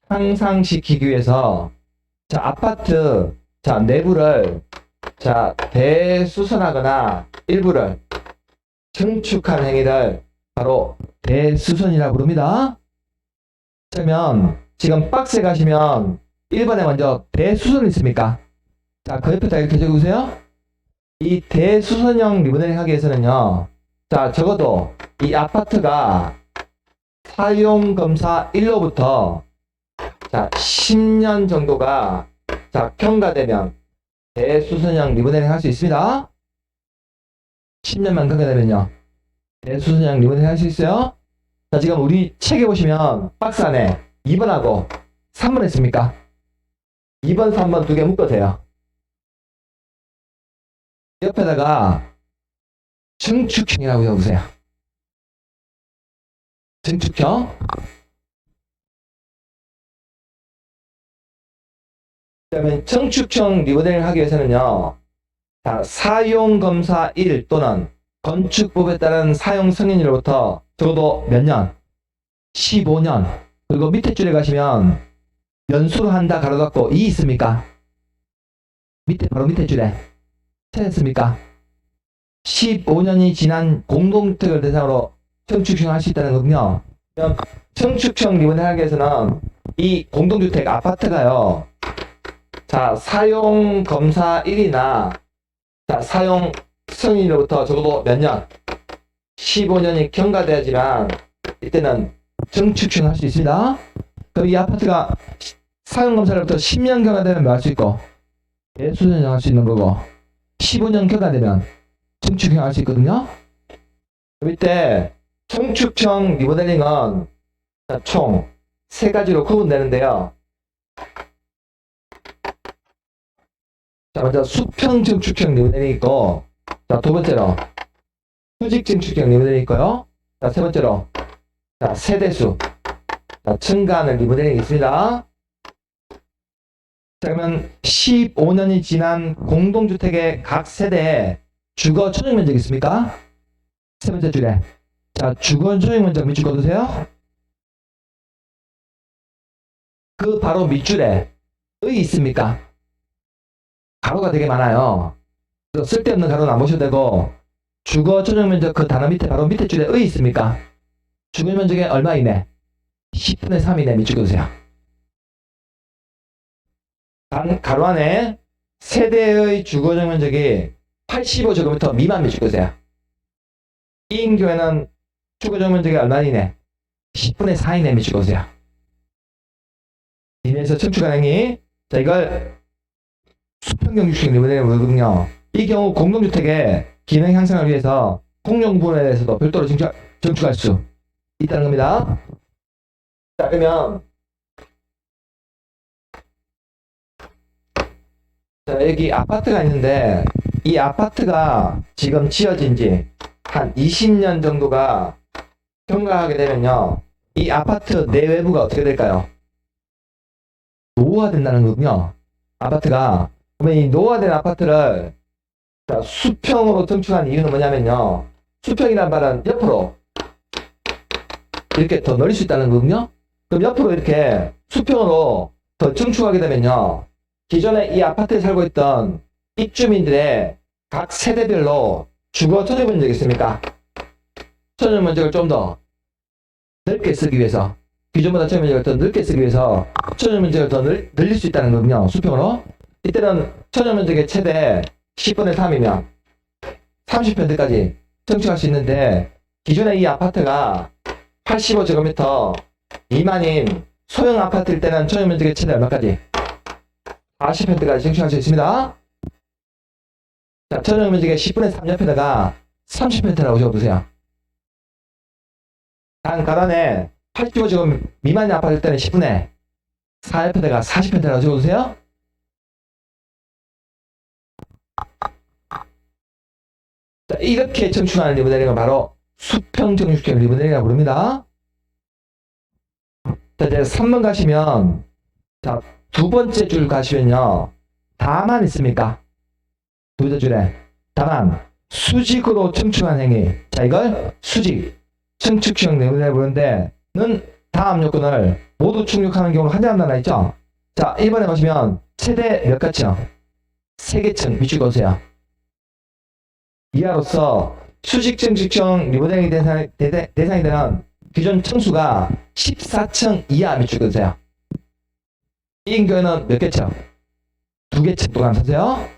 향상시키기 위해서, 자, 아파트, 자, 내부를, 자, 대수선하거나 일부를 증축한 행위를 바로 대수선이라고 부릅니다. 그러면 지금 박스에 가시면 1번에 먼저 대수선이 있습니까? 자, 그 옆에다 이렇게 적어보세요. 이 대수선형 리모델링 하기 위해서는요, 자, 적어도 이 아파트가 사용검사 1로부터 자, 10년 정도가 자, 경과되면 대수선형 리모델링 할 수 있습니다. 10년만 경과되면요, 대수선형 리모델링 할 수 있어요. 자, 지금 우리 책에 보시면 박스 안에 2번하고 3번 있습니까? 2번, 3번 두 개 묶으세요. 옆에다가 증축형이라고 적으세요. 증축형. 그러면 증축형 리모델링을 하기 위해서는요, 자, 사용검사 1 또는 건축법에 따른 사용 승인일로부터 적어도 몇 년? 15년. 그리고 밑에 줄에 가시면 연수로 한다 가로 닫고 2 있습니까? 밑에 바로 밑에 줄에 찾았습니까? 15년이 지난 공동주택을 대상으로 청축형 할 수 있다는 거군요. 그럼 청축형 리모델링 하기 위해서는 이 공동주택 아파트가요, 자, 사용 검사 1이나 자, 사용 승인으로부터 적어도 몇 년? 15년이 경과돼야지만 이때는 증축형 할 수 있습니다. 그럼 이 아파트가 사용 검사로부터 10년 경과되면 뭐 할 수 있고, 대수선형 할 수 있는 거고, 15년 경과되면 증축형 할 수 있거든요. 그럼 이때 청축형 리모델링은 총 3가지로 구분되는데요. 자, 먼저 수평 증축형 리모델링이 있고, 자, 두 번째로 수직 증축형 리모델링이 있고요. 자, 세 번째로 자, 세대수, 자, 층간을 리모델링이 있습니다. 그러면 15년이 지난 공동주택의 각 세대에 주거 천연 면적이 있습니까? 세 번째 줄에. 자, 주거 천연 면적 밑줄 그어두세요. 그 바로 밑줄에 의 있습니까? 가로가 되게 많아요. 그래서 쓸데없는 가로는 안 보셔도 되고, 주거 천연 면적 그 단어 밑에 바로 밑에 줄에 의 있습니까? 주거 면적에 얼마 이내? 10분의 3 이내 밑줄 그으세요. 단 가로 안에 세대의 주거 면적이 85제곱미터 미만 밑줄 그으세요. 이인 경우에는 주거 면적이 얼마 이내? 10분의 4 이내 밑줄 그으세요. 이내에서 청축 가능이, 자, 이걸 수평경주식 리모델링을 부르거든요. 이 경우 공동주택의 기능 향상을 위해서 공용 부분에 대해서도 별도로 증축할 수 있다는 겁니다. 자, 그러면 자, 여기 아파트가 있는데 이 아파트가 지금 지어진 지 한 20년 정도가 경과하게 되면요, 이 아파트 내외부가 어떻게 될까요? 노후화된다는 거군요. 아파트가. 그러면 이 노후화된 아파트를 자, 수평으로 증축한 이유는 뭐냐면요, 수평이란 말은 옆으로 이렇게 더 늘릴 수 있다는 거거든요. 그럼 옆으로 이렇게 수평으로 더 증축하게 되면요, 기존에 이 아파트에 살고 있던 입주민들의 각 세대별로 주거 천연 면적이 있습니까? 천연 면적을 좀 더 넓게 쓰기 위해서, 기존보다 천연 면적을 더 넓게 쓰기 위해서 천연 면적을 더 늘릴 수 있다는 거군요. 수평으로. 이때는 천연 면적의 최대 10분의 3이면 30평대까지 증축할 수 있는데, 기존에 이 아파트가 85제곱미터 미만인 소형 아파트일 때는 천연 면적의 최대 얼마까지? 40평대까지 증축할 수 있습니다. 자, 천연 면적의 10분의 3 옆에다가 30평대라고 적어두세요. 단 가단에 85제곱 미만의 아파트일 때는 10분의 4 옆에다가 40평대라고 적어두세요. 자, 이렇게 청축하는 리모델링은 바로 수평 정축형 리모델링이라고 부릅니다. 자, 이제 3번 가시면, 자, 두 번째 줄 가시면요, 다만 있습니까? 두 번째 줄에 다만 수직으로 청축한 행위. 자, 이걸 수직 청축형 리모델링이라고 부르는데, 는 다음 요건을 모두 충족하는 경우를 한정한다 나 있죠? 자, 1번에 보시면 최대 몇 가층? 3개층 밑줄 그으세요. 이하로서 수직 증축형 리모델링 대상이 되는 기존 층수가 14층 이하 밑줄 그으세요. 이 경우에는 몇 개층? 2개층 또 감싸세요.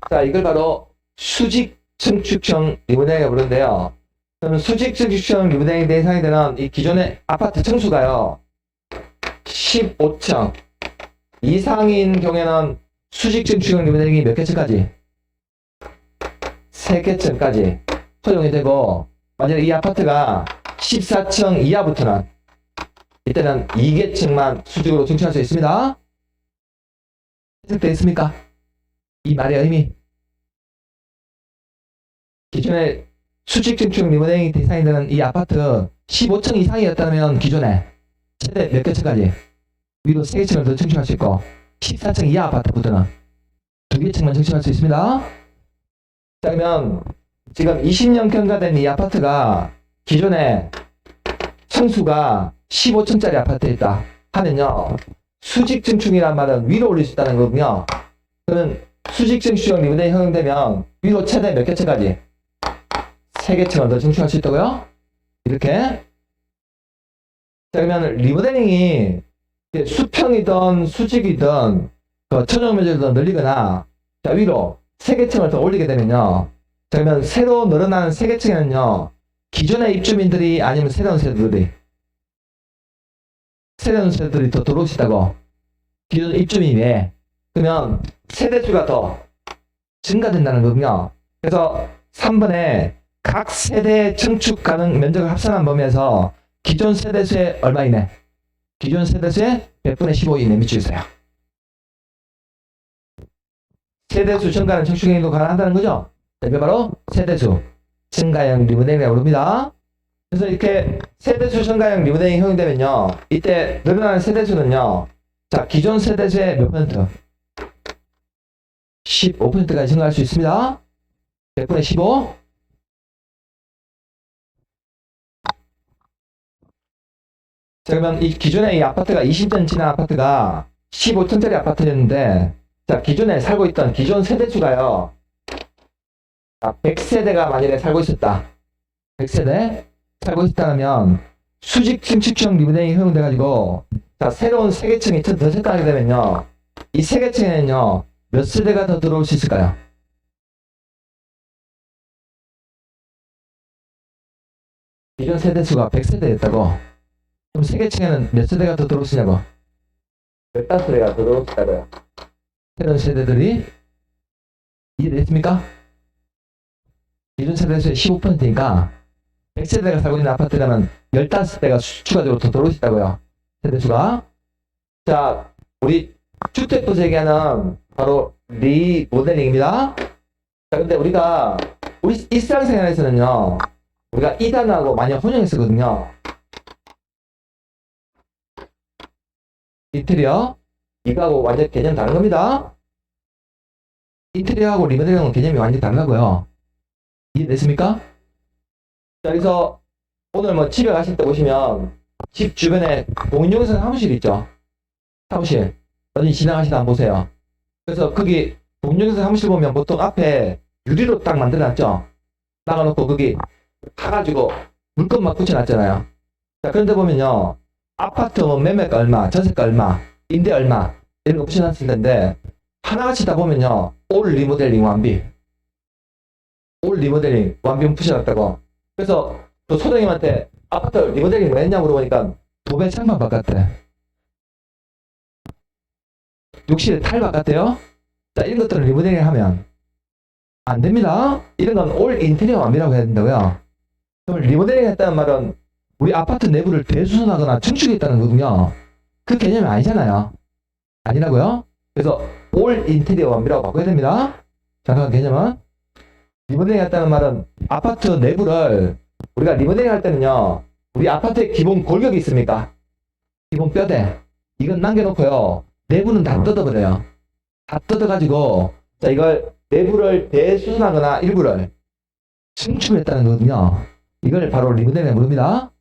자, 이걸 바로 수직 증축형 리모델링이라고 부르는데요. 그러면 수직 증축형 리모델링 대상이 되는 이 기존의 아파트 층수가요, 15층 이상인 경우에는 수직 증축형 리모델링이 몇 개층까지? 3개층까지 허용이 되고, 만약에 이 아파트가 14층 이하부터는 이때는 2개층만 수직으로 증축할 수 있습니다. 해석되어 있습니까? 이 말의 의미. 기존에 수직 증축형 리모델링 대상이 되는 이 아파트 15층 이상이었다면 기존에 최대 몇 개층까지? 위로 3개층을 더 증축할 수 있고, 14층 이하 아파트부터는 2개층만 증축할 수 있습니다. 자, 그러면 지금 20년 경과된 이 아파트가 기존에 층수가 15층짜리 아파트에 있다 하면요, 수직 증축이란 말은 위로 올릴 수 있다는 거거든요. 그러면 수직 증축형 리모델링이 허용되면 위로 최대 몇 개층까지? 3개층을 더 증축할 수 있다고요? 이렇게. 자, 그러면 리모델링이 수평이든 수직이든 그 천연 면적을 더 늘리거나, 자, 위로 3개층을 더 올리게 되면요, 자, 그러면 새로 늘어나는 3개층에는요, 기존의 입주민들이 아니면 새로운 세대들이 더 들어올 수 있다고. 기존 입주민 외에. 그러면 세대수가 더 증가된다는 거군요. 그래서 3번에 각 세대 증축 가능 면적을 합산한 범위에서 기존 세대수의 얼마 이내? 기존 세대수의 100분의 15 이내 밑줄 그으세요. 세대수 증가는 증축행위도 가능하다는 거죠. 이게 바로 세대수 증가형 리모델링이라고 부릅니다. 그래서 이렇게 세대수 증가형 리모델링이 허용되면요. 이때 늘어나는 세대수는요. 자, 기존 세대수의 몇 퍼센트? 15%까지 증가할 수 있습니다. 100분의 15. 자, 그러면 이 기존에 이 아파트가 20년 지난 아파트가 15층짜리 아파트였는데, 자, 기존에 살고 있던 기존 세대수가요. 100세대가 만약에 살고 있었다. 100세대 살고 있다면 수직 증축형 리모델링이 허용돼가지고, 자, 새로운 세개층이 더 생겨나게 되면요. 이 세개층에는요, 몇 세대가 더 들어올 수 있을까요? 기존 세대수가 100세대였다고. 그럼 세개층에는 몇 세대가 더 들어올 수 있냐고? 15세대가 더 들어올 수 있다고요. 새로운 세대들이 이해됐습니까? 기존 세대수의 15%니까 100세대가 살고 있는 아파트라면 15세대가 추가적으로 더 들어올 수 있다고요. 세대수가. 자, 우리 주택도 얘기하는 바로 리모델링입니다. 자, 근데 우리가 우리 일상생활에서는요, 우리가 이단하고 많이 혼용했었거든요. 인테리어 이거하고 완전 개념 다른 겁니다. 인테리어하고 리모델링은 개념이 완전 다르고요. 이해됐습니까? 자, 그래서 오늘 뭐 집에 가실 때 보시면 집 주변에 공용사 사무실 있죠. 사무실 어디 지나가시다 한번 보세요. 그래서 거기 공용사 사무실 보면 보통 앞에 유리로 딱 만들어놨죠. 나가놓고 거기 타가지고 물건만 붙여놨잖아요. 자, 그런데 보면요, 아파트 뭐 매매가 얼마, 전세가 얼마, 임대 얼마 이런 거 붙여놨을 텐데 하나같이 다 보면요, 올 리모델링 완비, 올 리모델링 완비 붙여놨다고. 그래서 또 소장님한테 아파트 리모델링 왜 했냐 물어보니까 도배 창만 바꿨대. 욕실에 타일 바꿨대요. 자, 이런 것들은 리모델링 하면 안 됩니다. 이런 건 올 인테리어 완비라고 해야 된다고요. 그럼 리모델링 했다는 말은 우리 아파트 내부를 대수선하거나 증축했다는 거군요. 그 개념이 아니잖아요. 아니라고요? 그래서 올 인테리어 완비라고 바꿔야 됩니다. 잠깐 개념은 리모델링 했다는 말은 아파트 내부를 우리가 리모델링 할 때는요, 우리 아파트에 기본 골격이 있습니까? 기본 뼈대 이건 남겨놓고요, 내부는 다 뜯어버려요. 다 뜯어가지고, 자, 이걸 내부를 대수선하거나 일부를 증축했다는 거거든요. 이걸 바로 리모델링 부릅니다.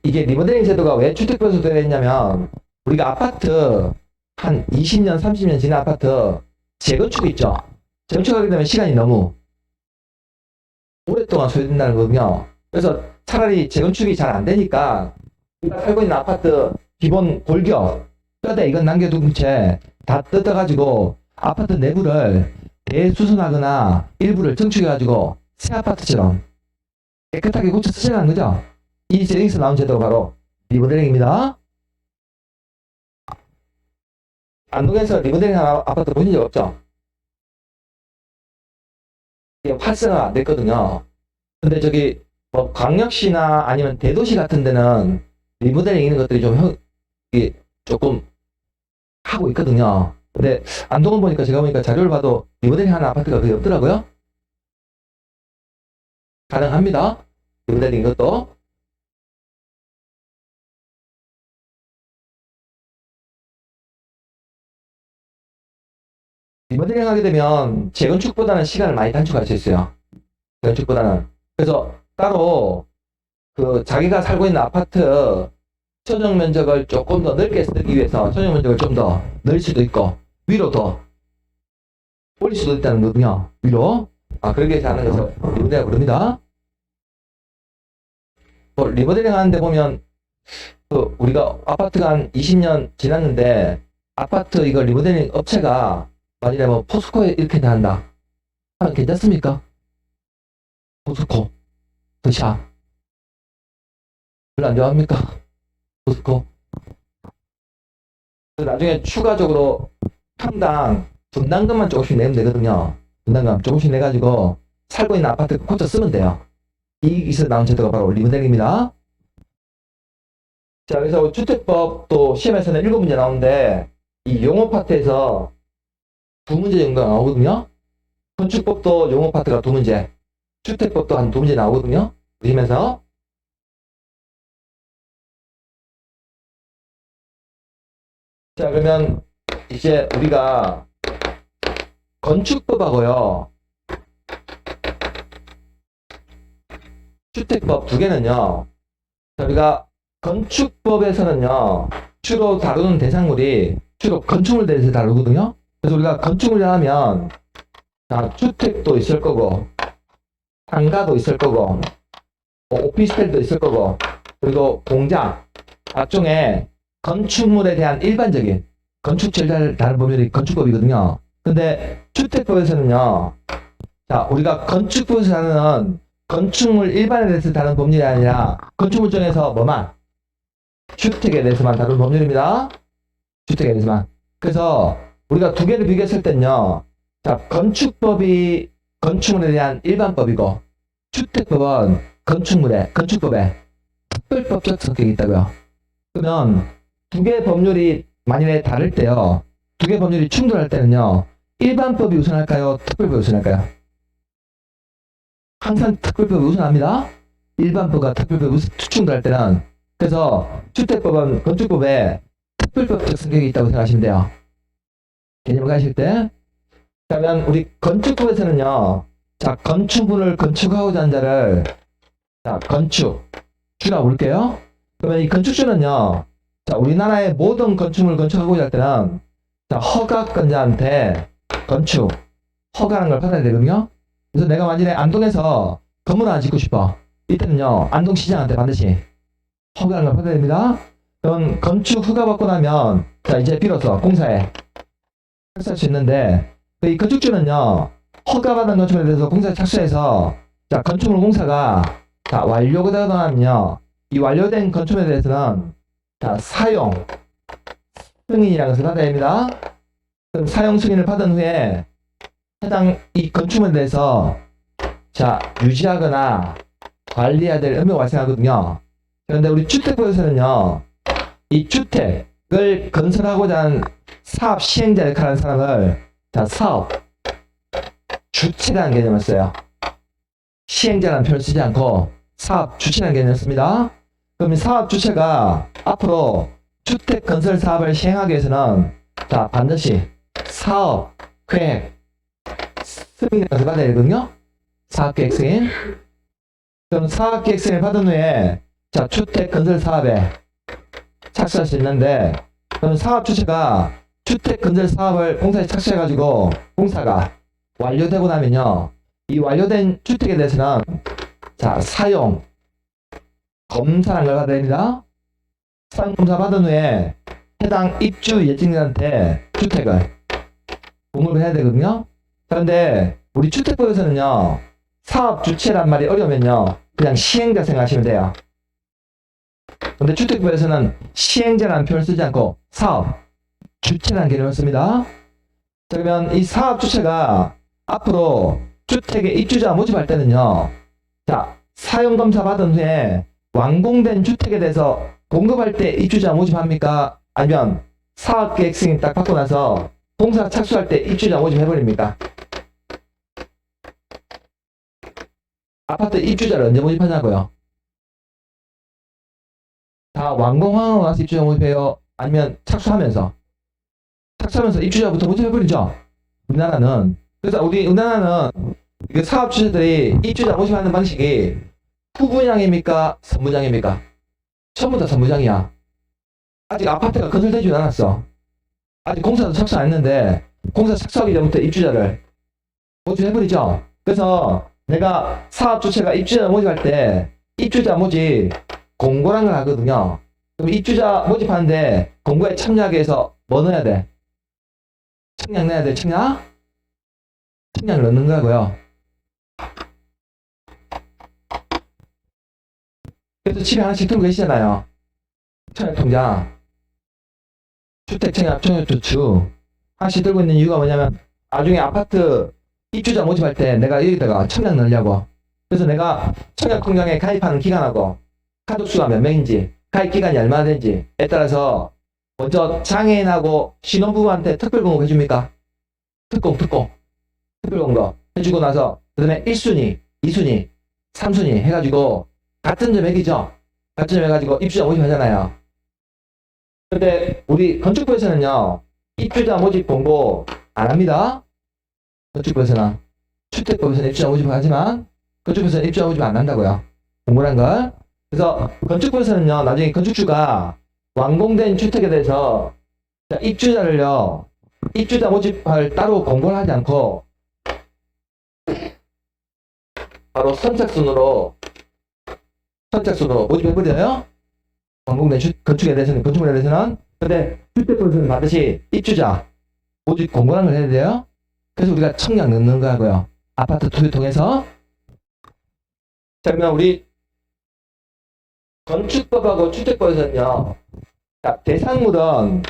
이게 리모델링 제도가 왜 주택별로 되어 있냐면, 우리가 아파트 한 20년, 30년 지난 아파트 재건축 있죠. 재건축하게 되면 시간이 너무 오랫동안 소요된다는 거거든요. 그래서 차라리 재건축이 잘 안 되니까 우리가 살고 있는 아파트 기본 골격, 뼈대 이건 남겨둔 채 다 뜯어가지고 아파트 내부를 대수선하거나 일부를 증축해가지고 새 아파트처럼 깨끗하게 고쳐 쓰자는 거죠. 이 제도에서 나온 제도가 바로 리모델링입니다. 안동에서 리모델링 한 아파트 보신 적 없죠? 이게 활성화 됐거든요. 근데 저기 뭐 광역시나 아니면 대도시 같은 데는 리모델링 있는 것들이 조금 하고 있거든요. 근데 안동은 보니까 제가 보니까 자료를 봐도 리모델링 하는 아파트가 거의 없더라고요. 가능합니다. 리모델링 이것도. 리모델링 하게 되면 재건축보다는 시간을 많이 단축할 수 있어요. 재건축보다는. 그래서 따로 그 자기가 살고 있는 아파트 천정 면적을 조금 더 넓게 쓰기 위해서 천정 면적을 좀 더 넓을 수도 있고 위로 더 올릴 수도 있다는 거군요. 위로. 그렇게 해서 하는 것을 리모델링 부릅니다. 뭐 리모델링 하는데 보면 우리가 아파트가 한 20년 지났는데 아파트 이거 리모델링 업체가 만일에 뭐 포스코에 이렇게 한다 하면 괜찮습니까? 포스코, 더샵 별로 안 좋아합니까? 포스코. 나중에 추가적으로 평당 분담금만 조금씩 내면 되거든요. 분담금 조금씩 내가지고 살고 있는 아파트 고쳐 쓰면 돼요. 이기서 나온 제도가 바로 리모델링입니다. 자, 그래서 주택법도 시험에서는 7문제 나오는데 이 용어 파트에서 2문제 정도 나오거든요. 건축법도 용어 파트가 2문제, 주택법도 한 두 문제 나오거든요. 보시면서. 자, 그러면 이제 우리가 건축법하고요, 주택법 두 개는요, 자, 우리가 건축법에서는요, 주로 다루는 대상물이 주로 건축물에 대해서 다루거든요. 그래서 우리가 건축물이라 하면, 자, 주택도 있을 거고, 상가도 있을 거고, 오피스텔도 있을 거고, 그리고 공장, 각종의 건축물에 대한 일반적인 건축제를 다른 법률이 건축법이거든요. 근데 주택법에서는요, 자, 우리가 건축법에서 다루는 건축물 일반에 대해서 다루는 법률이 아니라 건축물 중에서 뭐만? 주택에 대해서만 다루는 법률입니다. 주택에 대해서만. 그래서 우리가 두 개를 비교했을 땐요, 자, 건축법이 건축물에 대한 일반법이고, 주택법은 건축법에 특별법적 성격이 있다고요. 그러면 두 개 법률이 만일에 다를 때요, 두 개 법률이 충돌할 때는요, 일반법이 우선할까요? 특별법이 우선할까요? 항상 특별법이 우선합니다. 일반법과 특별법이 충돌할 때는. 그래서 주택법은 건축법에 특별법적 성격이 있다고 생각하시면 돼요. 개념을 가실 때. 그러면 우리 건축법에서는요, 자, 건축물을 건축하고자 하는 자를, 자, 건축주라고 부를게요. 그러면 이 건축주는요, 자, 우리나라의 모든 건축물을 건축하고자 할 때는, 자, 허가권자한테 건축 허가라는 걸 받아야 되거든요. 그래서 내가 만약에 안동에서 건물 하나 짓고 싶어. 이때는요, 안동시장한테 반드시 허가라는 걸 받아야 됩니다. 그럼 건축 허가 받고 나면, 자, 이제 비로소 공사에 착수할 수 있는데, 이 건축주는요, 허가받은 건축물에 대해서 공사에 착수해서, 자, 건축물 공사가, 자, 완료가 되고 나면요, 이 완료된 건축물에 대해서는, 자, 사용 승인이라는 것을 받아야 됩니다. 그럼 사용 승인을 받은 후에 해당 이 건축물에 대해서, 자, 유지하거나 관리해야 될 의무가 발생하거든요. 그런데 우리 주택법에서는요, 이 주택을 건설하고자 하는 사업 시행자 역할을 하는 사람을, 자, 사업 주체라는 개념을 써요. 시행자라는 표현을 쓰지 않고 사업 주체라는 개념을 씁니다. 그럼 이 사업 주체가 앞으로 주택 건설 사업을 시행하기 위해서는, 자, 반드시 사업 계획 승인을 받아야 되거든요. 사업 계획 승인. 그럼 사업 계획 승인을 받은 후에, 자, 주택 건설 사업에 착수할 수 있는데, 그럼 사업 주체가 주택 건설 사업을 공사에 착수해가지고 공사가 완료되고 나면요, 이 완료된 주택에 대해서는, 자, 사용 검사라는 걸 받아야 됩니다. 사용 검사 받은 후에 해당 입주 예정자한테 주택을 공급을 해야 되거든요. 그런데 우리 주택법에서는요, 사업 주체란 말이 어려우면요, 그냥 시행자 생각하시면 돼요. 근데 주택법에서는 시행자라는 표현을 쓰지 않고 사업 주체라는 개념을 씁니다. 자, 그러면 이 사업 주체가 앞으로 주택에 입주자 모집할 때는요, 자, 사용검사 받은 후에 완공된 주택에 대해서 공급할 때 입주자 모집합니까? 아니면 사업계획 승인 딱 받고 나서 공사 착수할 때 입주자 모집해버립니까? 아파트 입주자를 언제 모집하냐고요? 다 완공하고 나서 입주자 모집해요? 아니면 착수하면서 입주자부터 모집해버리죠? 우리나라는. 그래서 우리나라는 사업 주체들이 입주자 모집하는 방식이 후분양입니까? 선분양입니까? 전부 다 선분양이야. 아직 아파트가 건설되지 않았어. 아직 공사도 착수 안 했는데 공사 착수하기 전부터 입주자를 모집해버리죠. 그래서 내가 사업 주체가 입주자 모집할 때 입주자 모집 공고라는 걸 하거든요. 그럼 입주자 모집하는데 공고에 참여하기 위해서 뭐 넣어야 돼? 청약 넣어야 돼. 청약을 넣는 거고요. 그래서 집에 하나씩 들고 계시잖아요. 청약통장, 주택청약, 청약저축 하나씩 들고 있는 이유가 뭐냐면, 나중에 아파트 입주자 모집할 때 내가 여기다가 청약 넣으려고. 그래서 내가 청약통장에 가입하는 기간하고 가족수가 몇 명인지, 가입 기간이 얼마나 되는지에 따라서 먼저 장애인하고 신혼부부한테 특별공급 해줍니까? 특별공급 해주고 나서 그 다음에 1순위, 2순위, 3순위 해가지고 같은 점액이죠. 같은 점 해가지고 입주자 모집하잖아요. 근데 우리 건축부에서는요, 입주자 모집 공고 안 합니다. 건축부에서는. 주택법에서는 입주자 모집을 하지만 건축부에서는 입주자 모집 안 한다고요. 공고란 걸. 그래서 건축부에서는요, 나중에 건축주가 완공된 주택에 대해서 입주자를요, 입주자 모집할 따로 공고를 하지 않고 바로 선착순으로 모집해버려요. 완공된 건축에 대해서는, 건축물에 대해서는. 근데 주택법에서는 반드시 입주자 모집 공고라는 걸 해야 돼요. 그래서 우리가 청약 넣는 거 하고요. 아파트 투유 통해서. 자, 그러면 우리 건축법하고 주택법에서는요, 자, 대상물은,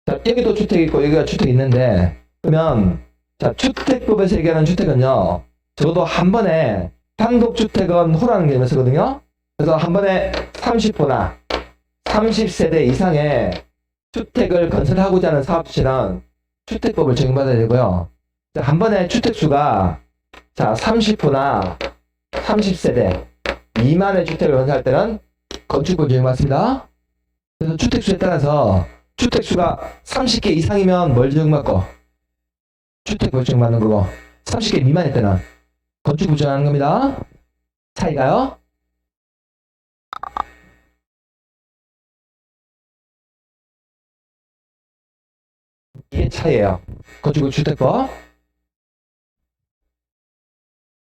자, 여기도 주택이 있고 여기가 주택이 있는데, 그러면 자, 주택법에서 얘기하는 주택은요, 적어도 한 번에 단독주택은 호라는 개념을 쓰거든요. 그래서 한 번에 30호나 30세대 이상의 주택을 건설하고자 하는 사업주체는 주택법을 적용받아야 되고요. 자, 한 번에 주택수가 자, 30호나 30세대 미만의 주택을 건설할 때는 건축법 적용받습니다. 그래서 주택수에 따라서 주택수가 30개 이상이면 뭘 적용받고? 주택법 적용받는 거고, 30개 미만일 때는 건축법 적용하는 겁니다. 차이가요? 이게 차이예요. 건축법, 주택법.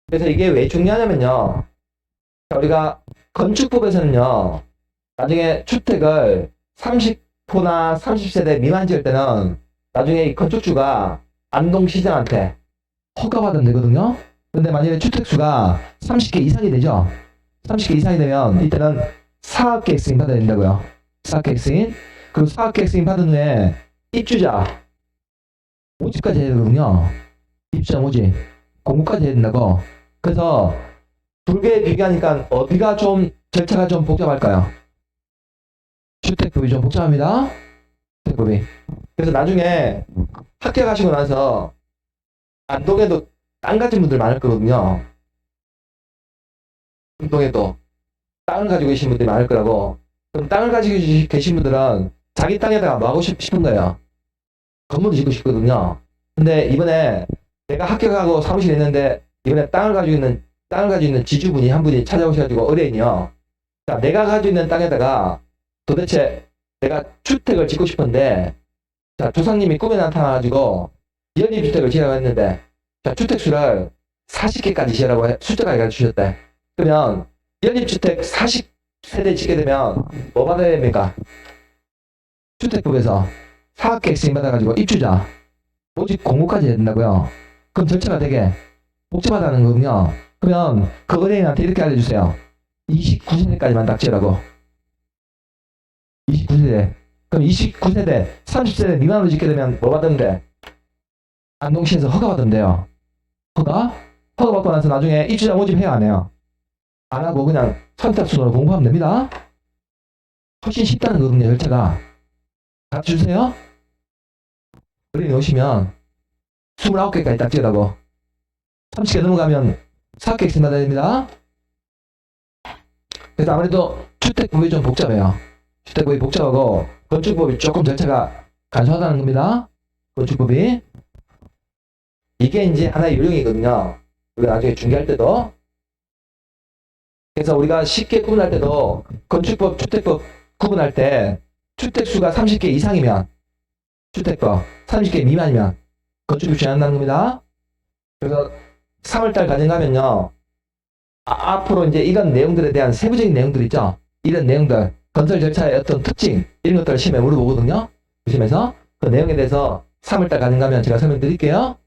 그래서 이게 왜 중요하냐면요, 우리가 건축법에서는요, 나중에 주택을 30호나 30세대 미만 지을 때는 나중에 이 건축주가 안동시장한테 허가받으면 되거든요. 근데 만약에 주택수가 30개 이상이 되죠. 30개 이상이 되면 이때는 사업계획 승인 받아야 된다고요. 사업계획 승인. 그리고 사업계획 승인 받은 후에 입주자 모집까지 해야 되거든요. 입주자 모집 공고까지 해야 된다고. 그래서 두 개 비교하니까 어디가 좀 절차가 좀 복잡할까요? 주택법이 좀 복잡합니다. 주택법이. 그래서 나중에 합격하시고 나서 안동에도 땅 가진 분들 많을 거거든요. 안동에도 땅을 가지고 계신 분들이 많을 거라고. 그럼 땅을 가지고 계신 분들은 자기 땅에다가 뭐 하고 싶은 거예요? 건물도 짓고 싶거든요. 근데 이번에 내가 합격하고 사무실에 있는데 이번에 땅을 가지고 있는 지주분이 한 분이 찾아오셔가지고 의뢰인이요. 자, 내가 가지고 있는 땅에다가 도대체 내가 주택을 짓고 싶은데, 자, 조상님이 꿈에 나타나가지고 연립주택을 지으라고 했는데, 자, 주택수를 40개까지 지으라고 숫자까지 가르쳐주셨대. 그러면 연립주택 40세대 짓게 되면 뭐 받아야 됩니까? 주택법에서 사업계획 승인 받아가지고 입주자 모집 공고까지 해야 된다고요. 그럼 절차가 되게 복잡하다는 거군요. 그러면 그 의뢰인한테 이렇게 알려주세요. 29세대까지만 딱 지으라고. 29세대. 그럼 29세대, 30세대 미만으로 짓게 되면 뭐 받으면 돼? 안동시에서 허가 받으면 돼요. 허가 받고 나서 나중에 입주자 모집해야 안 해요. 안 하고 그냥 선착순으로 공부하면 됩니다. 훨씬 쉽다는 거거든요, 절차가. 같이 주세요. 의뢰인 오시면 29개까지 딱 지으라고. 30개 넘어가면 사업계획 승인 받아야 됩니다. 그래서 아무래도 주택법이 좀 복잡해요. 주택법이 복잡하고 건축법이 조금 절차가 간소하다는 겁니다. 건축법이. 이게 이제 하나의 요령이거든요. 우리가 나중에 중개할 때도. 그래서 우리가 쉽게 구분할 때도 건축법, 주택법 구분할 때 주택수가 30개 이상이면 주택법, 30개 미만이면 건축법 제한한다는 겁니다. 그래서 3월달 가정하면요, 앞으로 이제 이런 내용들에 대한 세부적인 내용들 있죠. 이런 내용들, 건설 절차의 어떤 특징, 이런 것들을 시험에 물어보거든요. 시험에서 그 내용에 대해서 3월달 가정하면 제가 설명드릴게요.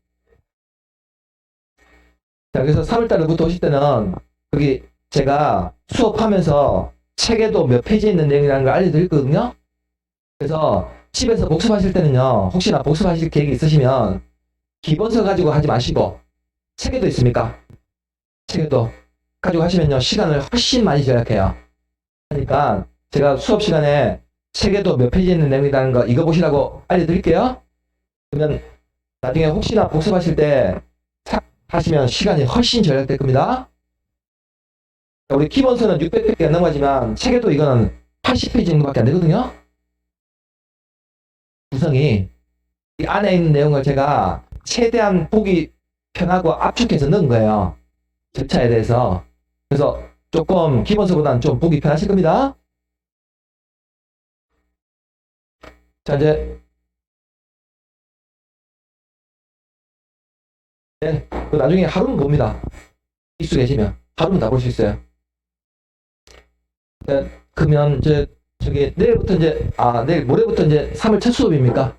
자, 그래서 3월달부터 오실 때는 거기 제가 수업하면서 책에도 몇 페이지에 있는 내용이라는 걸 알려드렸거든요. 그래서 집에서 복습하실 때는요, 혹시나 복습하실 계획이 있으시면 기본서 가지고 하지 마시고 책에도 있습니까? 책에도 가지고 하시면요, 시간을 훨씬 많이 절약해요. 그러니까 제가 수업 시간에 책에도 몇 페이지에 있는 내용이라는 거 이거 보시라고 알려드릴게요. 그러면 나중에 혹시나 복습하실 때 하시면 시간이 훨씬 절약될 겁니다. 우리 기본서는 600페이지가 넘어가지만 책에도 이거는 80페이지 정도밖에 안 되거든요. 구성이 이 안에 있는 내용을 제가 최대한 보기 편하고 압축해서 넣은 거예요. 절차에 대해서. 그래서 조금 기본서보다는 좀 보기 편하실 겁니다. 자, 이제 네, 나중에 하루는 봅니다. 익숙해지면 하루는 다 볼 수 있어요. 네, 그러면 이제 저기 내일부터 이제 내일 모레부터 이제 3월 첫 수업입니까?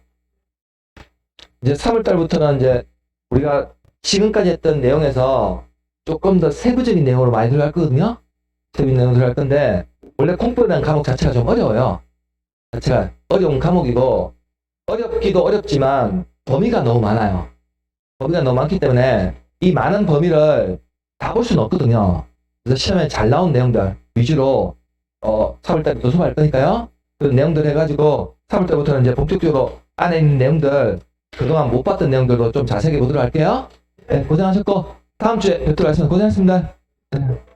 이제 3월 달부터는 이제 우리가 지금까지 했던 내용에서 조금 더 세부적인 내용으로 많이 들어갈 거거든요. 세부적인 내용으로 들어갈 건데 원래 공부라는 과목 자체가 좀 어려워요. 자체가 어려운 과목이고 어렵기도 어렵지만 범위가 너무 많아요. 범위가 너무 많기 때문에 이 많은 범위를 다 볼 수는 없거든요. 그래서 시험에 잘 나온 내용들 위주로 3월달부터 수업할 거니까요. 그런 내용들 해가지고 3월달부터는 이제 본격적으로 안에 있는 내용들 그동안 못 봤던 내용들도 좀 자세하게 보도록 할게요. 네, 고생하셨고 다음 주에 뵙도록 하겠습니다. 고생하셨습니다. 네.